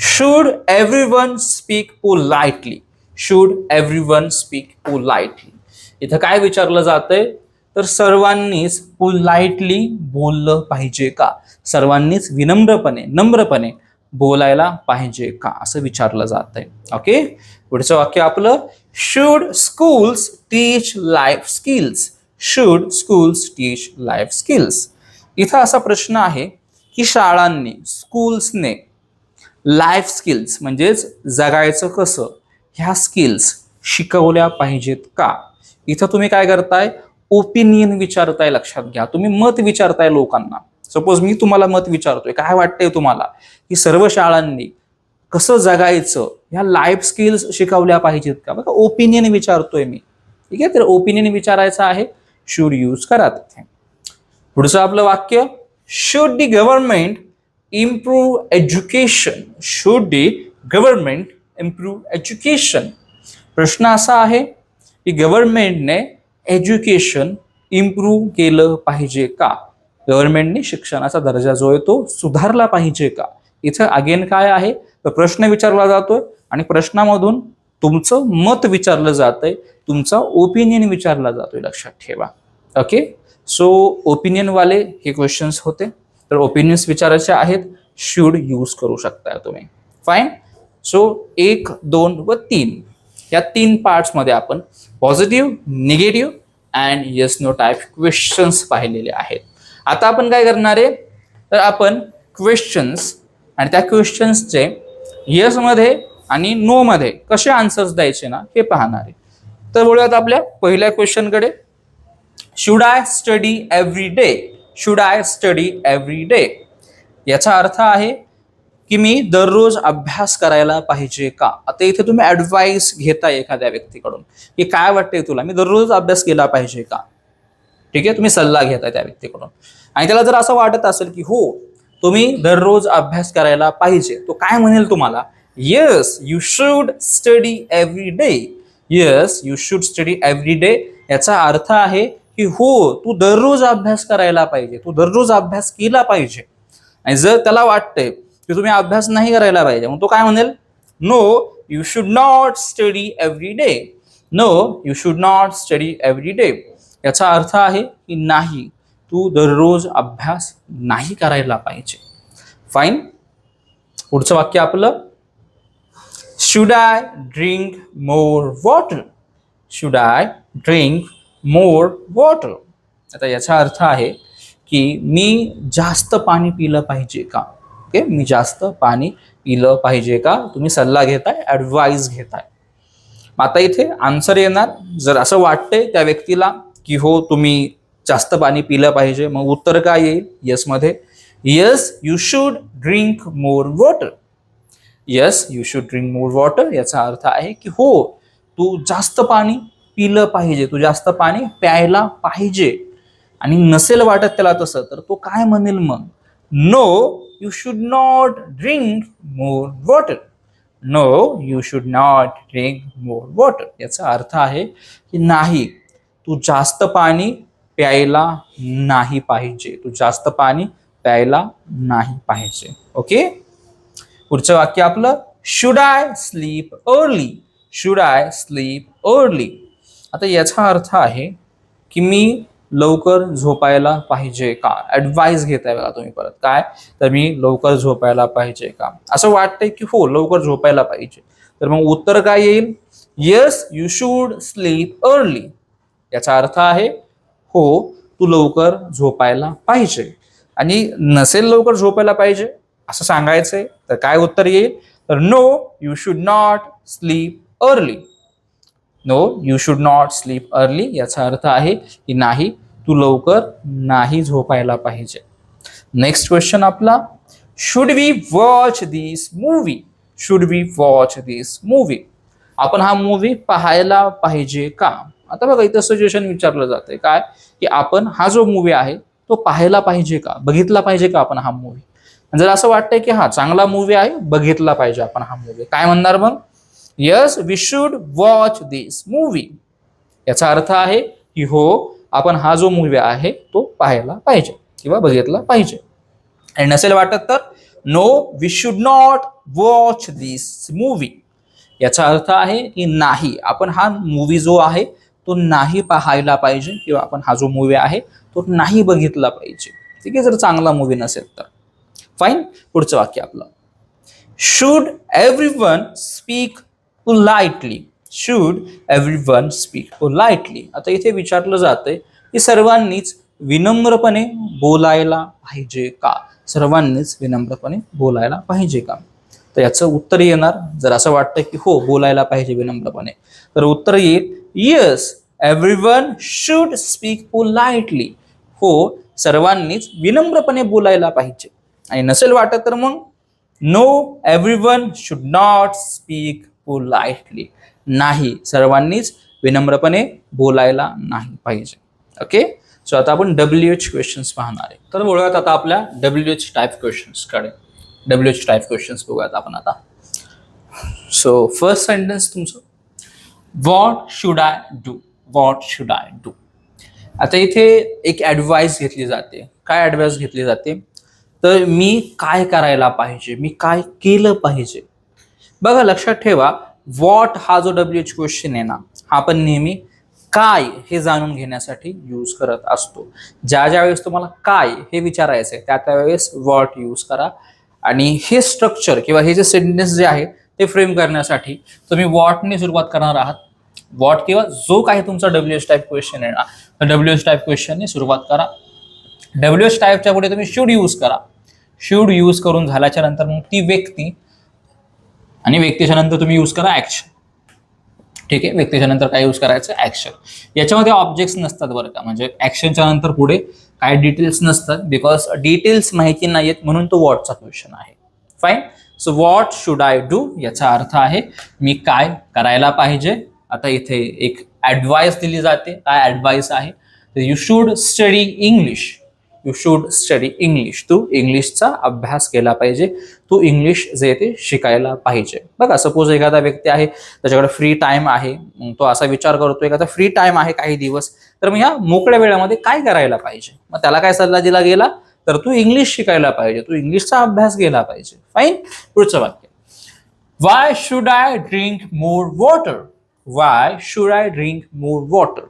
should everyone speak politely, should everyone speak politely. इथं काय विचारलं जातंय, तर सर्वांनीच पोलाइटली बोललं पाहिजे का, सर्वांनीच विनम्रपणे नम्रपणे बोलायला पाहिजे का, असं विचारलं जातंय. ओके, पुढचं वाक्य आपलं, should schools teach life skills, should schools teach life skills. इथं असा प्रश्न आहे की शाळांनी, स्कूल्सने लाईफ स्किल्स म्हणजेच जगायचं कसं ह्या स्किल्स शिकवल्या पाहिजेत का. इथं तुम्ही काय करताय, ओपिनियन विचारताय, लक्षात घ्या, तुम्ही मत विचारताय लोकांना. सपोज मी तुम्हाला मत विचारतोय, काय वाटतंय तुम्हाला की सर्व शाळांनी कसं जगायचं ह्या लाईफ स्किल्स शिकवल्या पाहिजेत का, बघा ओपिनियन विचारतोय मी. ठीक आहे, तर ओपिनियन विचारायचं आहे, शुड यूज करा तिथे. पुढचं आपलं वाक्य, should the government improve education, should the government improve education. प्रश्न असा आहे की गव्हर्नमेंटने एज्युकेशन इम्प्रूव्ह केलं पाहिजे का, गव्हर्नमेंटने शिक्षणाचा दर्जा जो आहे तो सुधारला पाहिजे का. इथं अगेन काय आहे, तर प्रश्न विचारला जातोय आणि प्रश्नामधून तुमचं मत विचारलं जातंय, तुमचा ओपिनियन विचारला जातोय, लक्षात ठेवा. ओके, सो ओपिनियन वाले हे क्वेश्चन्स होते, तर ओपिनियन्स विचारायचे आहेत, शुड यूज करू शकता तुम्ही. फाईन. सो 1, 2 व 3 या 3 पार्ट्समध्ये आपण positive, negative and yes no type questions पाहिलेले आहेत. आता आपण काय करणार आहे, तर आपण क्वेश्चन्स आणि त्या क्वेश्चन्सचे येस मध्ये आणि नो मध्ये कसे आन्सर्स द्यायचे ना हे पाहणार आहे. तर बोलूयात आपल्या पहिल्या क्वेश्चनकडे. Should I study every day, should I study every day. याचा अर्थ आहे की मी दररोज अभ्यास करायला पाहिजे का. आता इथे तुम्ही ऍडवाइस घेताय एखाद्या व्यक्तीकडून की काय वाटतंय तुला, मी दररोज अभ्यास केला पाहिजे का. ठीक आहे, तुम्ही सल्ला घेताय त्या व्यक्तीकडून आणि त्याला जर असं वाटत असेल की हो तुम्ही दररोज अभ्यास करायला पाहिजे, तो काय म्हणेल तुम्हाला, yes you should study every day, yes you should study every day. याचा अर्थ आहे की हो तू दररोज अभ्यास करायला पाहिजे, तू दररोज अभ्यास केला पाहिजे. आणि जर त्याला वाटतंय की तुम्ही अभ्यास नाही करायला पाहिजे, मग तो काय म्हणेल, no you should not study every day, no you should not study every day. याचा अर्थ आहे की नाही तू दररोज अभ्यास नाही करायला पाहिजे. फाईन. पुढचं वाक्य आपलं, should I drink more water, should I drink more water. आता याचा अर्थ आहे की मी जास्त पाणी पिलं पाहिजे का. ओके, मी जास्त पाणी पिलं पाहिजे का, तुम्ही सल्ला घेताय, ऍडवाइस घेताय. आता इथे आन्सर येणार, जर असं वाटतंय त्या व्यक्तीला की हो तुम्ही जास्त पाणी पिलं पाहिजे, मग उत्तर काय येईल, येस मध्ये, yes you should drink more water, yes you should drink more water. याचा अर्थ आहे की हो तू जास्त पाणी पिलं पाहिजे, तू जास्त पाणी प्यायला पाहिजे. आणि नसेल वाटत त्याला तसं, तर तो काय म्हणेल मग, no you should not drink more water, no you should not drink more water. याचा अर्थ आहे की नाही तू जास्त पाणी प्यायला नाही पाहिजे, तू जास्त पाणी प्यायला नाही पाहिजे. ओके, पुढचं वाक्य आपलं, should I sleep early, should I sleep early. आता याचा अर्थ आहे की मी लवकर झोपायला पाहिजे का? ऍडवाइस घेताय बघा तुम्ही परत काय, तर मी लवकर झोपायला पाहिजे का? असं वाटतंय की हो लवकर झोपायला पाहिजे, तर मग उत्तर काय येईल? Yes you should sleep early. याचा अर्थ आहे हो तू लवकर झोपायला पाहिजे. आणि नसेल लवकर झोपायला पाहिजे असं सांगायचंय तर काय उत्तर येईल? तर no you should not sleep early. No you should not sleep early याचा अर्थ आहे की नाही तू लवकर नाही झोपायला पाहिजे. नेक्स्ट क्वेश्चन आपला, should we watch this movie? Should we watch this movie? आपण हा मूवी पाहायला पाहिजे का? आता बघा इथं सजेशन विचारलं जातंय काय, की आपण हा जो मूवी आहे तो पाहायला पाहिजे का, बघितला पाहिजे का आपण हा मूवी? जर असं वाटतंय की हा चांगला मूवी आहे, बघितला पाहिजे आपण हा मूवी, काय म्हणणार मग? Yes we should watch this movie. याचा अर्थ आहे की हो आपण हा जो मूवी आहे तो पाहायला पाहिजे किंवा बघितला पाहिजे. आणि नसेल वाटत तर no we should not watch this movie. याचा अर्थ आहे की नाही आपण हा मूवी जो आहे तो नाही पाहायला पाहिजे किंवा आपण हा जो मूवी आहे तो नाही बघितला पाहिजे. ठीक आहे, जर चांगला मूवी नसेल तर. फाईन. पुढचं वाक्य आपलं, should everyone speak politely? Should everyone speak politely? आता इथे विचारलं जातंय की सर्वांनीच विनम्रपणे बोलायला पाहिजे का? सर्वांनीच विनम्रपणे बोलायला पाहिजे का? तर याचं उत्तर येणार, जर असं वाटतं की हो बोलायला पाहिजे विनम्रपणे, तर उत्तर येईल yes everyone should speak politely. हो सर्वांनीच विनम्रपणे बोलायला पाहिजे. आणि नसेल वाटत तर मग no everyone should not speak politely. नाही सर्वांनीच विनम्रपणे बोलायला नाही पाहिजे. ओके, सो आता आपण WH क्वेश्चन्स पाहणार आहे. तर बोलूयात आता आपल्या WH टाईप क्वेश्चन्स कडे. WH टाईप क्वेश्चन्स बघूयात आपण आता. सो फर्स्ट सेंटेन्स तुमचं, what should I do? What should I do? आता इथे एक ऍडवाइस घेतली जाते. काय ऍडवाइस घेतली जाते? तर मी काय करायला पाहिजे, मी काय केलं पाहिजे. बघा लक्षात ठेवा, व्हॉट हा जो WH क्वेश्चन आहे ना, हा आपण नेहमी काय हे जाणून घेण्यासाठी यूज करत असतो. ज्या ज्या वेळेस तुम्हाला काय हे विचारायचं आहे त्या त्यावेळेस व्हॉट यूज करा. आणि हे स्ट्रक्चर किंवा हे जे सेंटेन्स जे आहे ते फ्रेम करण्यासाठी तुम्ही व्हॉटने सुरुवात करणार आहात. व्हॉट किंवा जो काही तुमचा WH टाईप क्वेश्चन आहे ना, तर WH टाईप क्वेश्चनने सुरुवात करा. WH टाईपच्या पुढे तुम्ही शुड यूज करा. शुड यूज करून झाल्याच्या नंतर मग ती व्यक्ती, आणि व्यक्तीच्या नंतर तुम्ही यूज करा ऍक्शन. ठीक आहे, व्यक्तीच्या नंतर काय यूज करायचं? ऍक्शन. याच्यामध्ये ऑब्जेक्ट्स नसतात बरं का, म्हणजे ऍक्शनच्या नंतर पुढे काय डिटेल्स नसतात, बिकॉज डिटेल्स माहिती नाहीयेत म्हणून तो व्हॉटचा क्वेश्चन आहे. Fine. So what should I do याचा अर्थ आहे मी काय करायला पाहिजे. आता इथे एक ऍडवाइस दिली जाते. काय ऍडवाइस आहे? तर you should study English. You should study English. तू इंग्लिशचा अभ्यास केला पाहिजे, तू इंग्लिश जे ते शिकायला पाहिजे. बघा सपोज एखादा व्यक्ती आहे त्याच्याकडे फ्री टाइम आहे, तो असा विचार करतो एखादा फ्री टाइम आहे काही दिवस, तर मग ह्या मोकळ्या वेळामध्ये काय करायला पाहिजे? मग त्याला काय सल्ला दिला गेला? तर तू इंग्लिश शिकायला पाहिजे, तू इंग्लिशचा अभ्यास केला पाहिजे. फाईन. पुढचं वाक्य, Y should I drink more water? Y should I drink more water?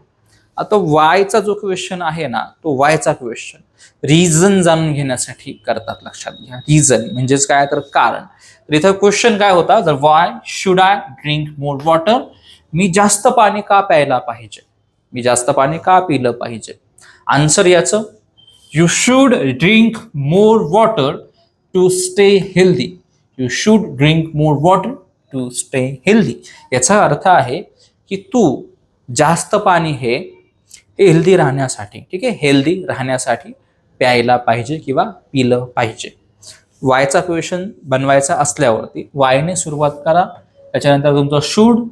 आता वायचा जो क्वेश्चन आहे ना, तो वायचा क्वेश्चन रिझन जाणून घेण्यासाठी करतात. लक्षात घ्या, रिझन म्हणजेच काय? तर कारण. तर इथं क्वेश्चन काय होता? तर why should I drink more water? मी जास्त पाणी का प्यायला पाहिजे? मी जास्त पाणी का पिलं पाहिजे? आन्सर याचं, you should drink more water to stay healthy. You should drink more water to stay healthy. याचा अर्थ आहे की तू जास्त पाणी हे हेल्दी राहण्यासाठी, ठीक आहे, हेल्दी राहण्यासाठी प्यायला पाहिजे किंवा पिलं पाहिजे. वायचा क्वेश्चन बनवायचा असल्यावरती वायने सुरुवात करा, त्याच्यानंतर तुमचा शुड,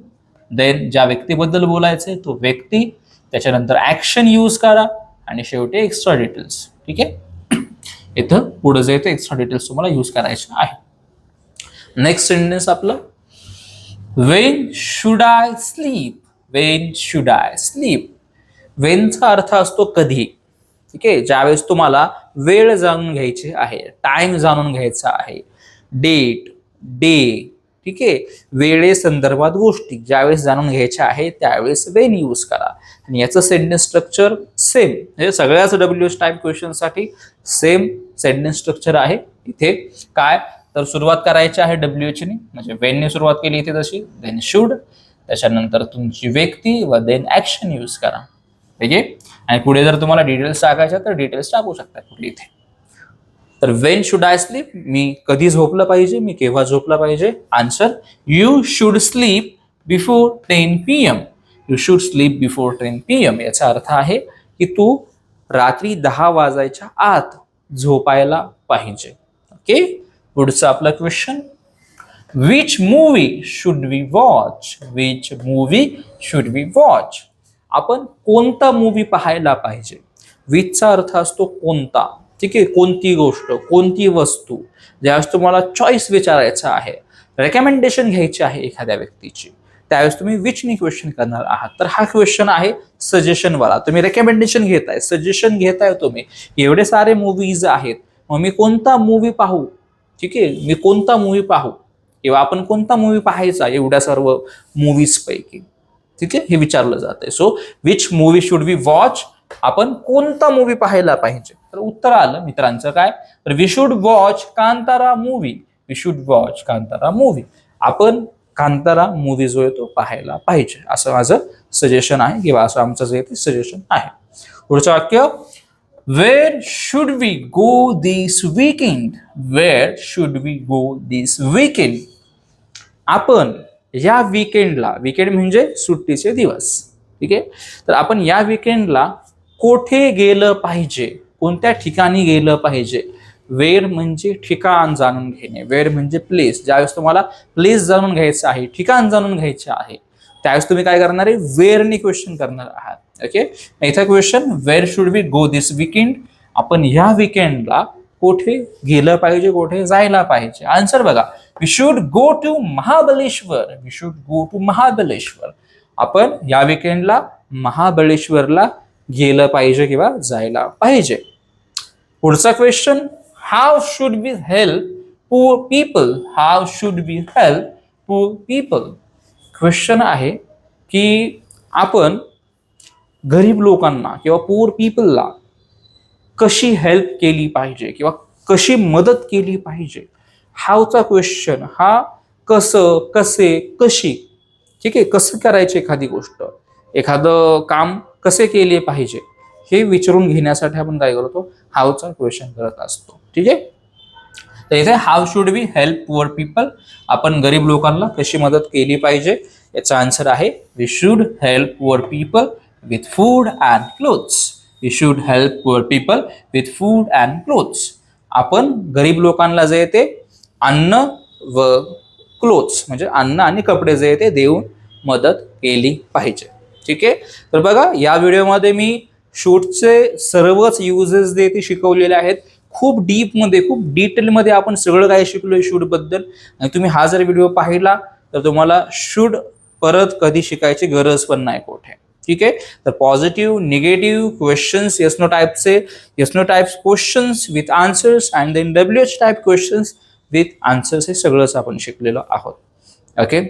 देन ज्या व्यक्तीबद्दल बोलायचंय तो व्यक्ती, त्याच्यानंतर ऍक्शन यूज करा आणि शेवटी एक्स्ट्रा डिटेल्स. ठीक आहे, इथं पुढे जे ते एक्स्ट्रा डिटेल्स तुम्हाला यूज करायचे आहे. नेक्स्ट सेंटेन्स आपलं, when should I sleep? When should I sleep? वेनचा अर्थ असतो कधी. ठीक आहे, ज्यावेळेस तुम्हाला वेळ जाणून घ्यायची आहे, टाइम जाणून घ्यायचा आहे, डेट, डे, ठीक आहे. वेळे संदर्भात गोष्टी ज्यावेळेस जाणून घ्यायच्या आहे त्यावेळेस वेन यूज करा. आणि याचं सेंटेन्स स्ट्रक्चर सेम, म्हणजे सगळ्याच WH टाईप क्वेश्चनसाठी सेम सेंटेन्स स्ट्रक्चर आहे. इथे काय तर सुरुवात करायची आहे WH ने, म्हणजे वेनने सुरुवात केली इथे तशी, देन शुड, त्याच्यानंतर तुमची व्यक्ती व देन ऍक्शन यूज करा. ठीक आहे. आणि पुढे जर तुम्हाला डिटेल्स टाकायच्या तर डिटेल्स टाकू शकता पुढे इथे. तर वेन शुड आय स्लीप, मी कधी झोपलं पाहिजे, मी केव्हा झोपलं पाहिजे. Answer, you should sleep before 10 PM. You should sleep before 10 PM. याचा अर्थ आहे की तू रात्री 10 वाजायच्या आत झोपायला पाहिजे. ओके. पुढचा आपला question, which movie should we watch. Which movie should we watch. आपण कोणता मूवी पाहायला पाहिजे. विचचा अर्थ असतो कोणता. ठीक आहे. कोणती गोष्ट, कोणती वस्तू. ज्यावेळेस तुम्हाला चॉईस विचारायचा आहे, रेकमेंडेशन घ्यायची आहे एखाद्या व्यक्तीची, त्यावेळेस तुम्ही विचनी क्वेश्चन करणार आहात. तर हा क्वेश्चन आहे सजेशन वाला. तुम्ही रेकमेंडेशन घेताय, सजेशन घेताय तुम्ही, एवढे सारे मूवीज आहेत, मग मी कोणता मूवी पाहू. ठीक आहे. मी कोणता मूवी पाहू किंवा आपण कोणता मूवी पाहायचा एवढ्या सर्व मूवीज पैकी. ठीक आहे. हे विचारलं जातंय. So which movie should we watch, आपण कोणता मूवी पाहायला पाहिजे. तर उत्तर आलं मित्रांचं काय, तर we should watch Kantara movie. We should watch Kantara movie. आपण कांतारा मूवी जो आहे तो पाहायला पाहिजे, असं माझं सजेशन आहे किंवा असं आमचं जे ते सजेशन आहे. पुढचं वाक्य, where should we go this weekend. Where should we go this weekend. आपण या वीकेंडला, वीकेंड म्हणजे सुट्टीचे दिवस. ठीक आहे. तर आपण या वीकेंडला कोठे गेलं पाहिजे, कोणत्या ठिकाणी गेलं पाहिजे. वेअर म्हणजे ठिकाण जाणून घेणे, वेअर म्हणजे प्लेस. ज्यावेळेस तुम्हाला प्लेस जाणून घ्यायचं आहे, ठिकाण जाणून घ्यायचं आहे, त्यावेळेस तुम्ही काय करणार आहे, वेअरनी क्वेश्चन करणार आहात. ओके. इथं question, where should we go this weekend. आपण या वीकेंडला कोठे गेलं पाहिजे, कोठे जायला पाहिजे. आन्सर बघा, we should go to Mahabaleshwar. We should go to Mahabaleshwar. आपण या वीकेंडला महाबळेश्वरला गेलं पाहिजे किंवा जायला पाहिजे. पुढचा question, how should we help poor people. How should we help poor people. Question आहे की आपण गरीब लोकांना किंवा पुअर पीपलला कशी हेल्प केली पाहिजे किंवा कशी मदत केली पाहिजे. हाऊचा क्वेश्चन हा कसं, कसे, कशी. ठीक आहे. कसं करायचे एखादी गोष्ट, एखादं काम कसे केले पाहिजे हे विचारून घेण्यासाठी आपण काय करतो, हाऊचा क्वेश्चन करत असतो. ठीक आहे. तर इथे how should we help poor people, आपण गरीब लोकांना कशी मदत केली पाहिजे. याचा आन्सर आहे, we should help poor people with food and clothes. We should help poor people with food and clothes. आपण गरीब लोकांना जे ते अन्न व क्लोथ्स म्हणजे अन्न आणि कपडे जे ते देऊन मदत केली पाहिजे. ठीक आहे. तर बघा, या व्हिडिओमध्ये मी शूडचे सर्वच युजेस जे ते शिकवलेले आहेत. खूप डीपमध्ये, खूप डिटेलमध्ये आपण सगळं काय शिकलोय शूड बद्दल. आणि तुम्ही हा जर व्हिडिओ पाहिला तर तुम्हाला शूड परत कधी शिकायची गरज पण नाही कुठे. ठीक आहे. तर positive, negative questions, yes no टाईपचे, yes no types questions with answers and then WH type questions with answers, हे सगळंच आपण शिकलेलो आहोत. ओके.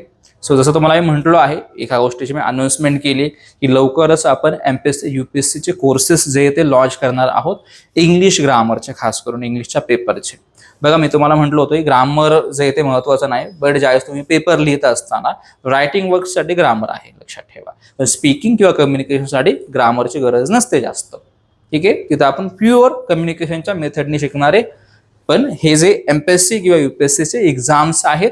सो जसं तुम्हाला मी म्हटलो आहे, एका गोष्टीची मी अनाउन्समेंट केली की लवकरच आपण MPSC UPSCचे कोर्सेस जे ते लॉन्च करणार आहोत, इंग्लिश ग्रामरचे, खास करून इंग्लिशच्या पेपरचे. बघा, मी तुम्हाला म्हटलं होतं की ग्रामर जे ते महत्त्वाचं नाही, बट ज्यावेळेस तुम्ही पेपर लिहित असताना रायटिंग वर्कसाठी ग्रामर आहे, लक्षात ठेवा. पण स्पीकिंग किंवा कम्युनिकेशनसाठी ग्रामरची गरज नसते जास्त. ठीक आहे. तिथं आपण प्युअर कम्युनिकेशनच्या मेथडने शिकणारे. पण हे जे MPSC किंवा UPSCचे एक्झाम्स आहेत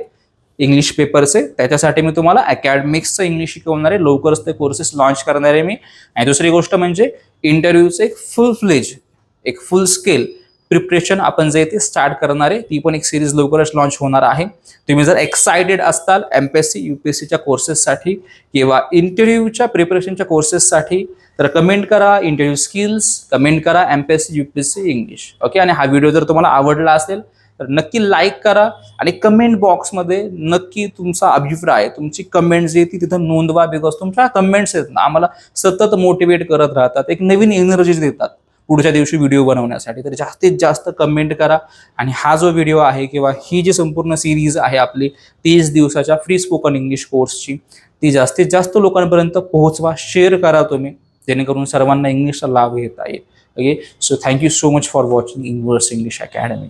इंग्लिश पेपरचे, त्याच्यासाठी मी तुम्हाला अकॅडमिक्सचं इंग्लिश शिकवणार आहे. लवकरच ते कोर्सेस लॉन्च करणार आहे मी. आणि दुसरी गोष्ट म्हणजे इंटरव्ह्यूचं एक फुल फ्लेज, एक फुल स्केल प्रिपरेशन आपण जे ते स्टार्ट करणार आहे. ती पण एक सिरीज लवकरच लॉन्च होणार आहे. तुम्ही जर एक्साइटेड असताल MPSC UPSCच्या कोर्सेससाठी किंवा इंटरव्ह्यूच्या प्रिपरेशनच्या कोर्सेससाठी, तर कमेंट करा इंटरव्ह्यू स्किल्स, कमेंट करा MPSC UPSC इंग्लिश. ओके. आणि हा व्हिडिओ जर तुम्हाला आवडला असेल तर नक्की लाईक करा आणि कमेंट बॉक्समध्ये नक्की तुमचा अभिप्राय, तुमची कमेंट्स जी ती तिथं नोंदवा. बिकॉज तुमच्या कमेंट्स आहेत ना, आम्हाला सतत मोटिवेट करत राहतात, एक नवीन एनर्जी देतात. पुढच्या दिवशी व्हिडिओ बनवण्यासाठी. तर जास्तीत जास्त कमेंट करा आणि हा जो व्हिडिओ आहे किंवा ही जी संपूर्ण सिरीज आहे आपली 30 दिवसाच्या फ्री स्पोकन इंग्लिश कोर्सची, ती जास्तीत जास्त लोकांपर्यंत पोहोचवा, शेअर करा तुम्ही, जेणेकरून सर्वांना इंग्लिशचा लाभ घेता येईल. Okay, so thank you so much for watching inverse English academy.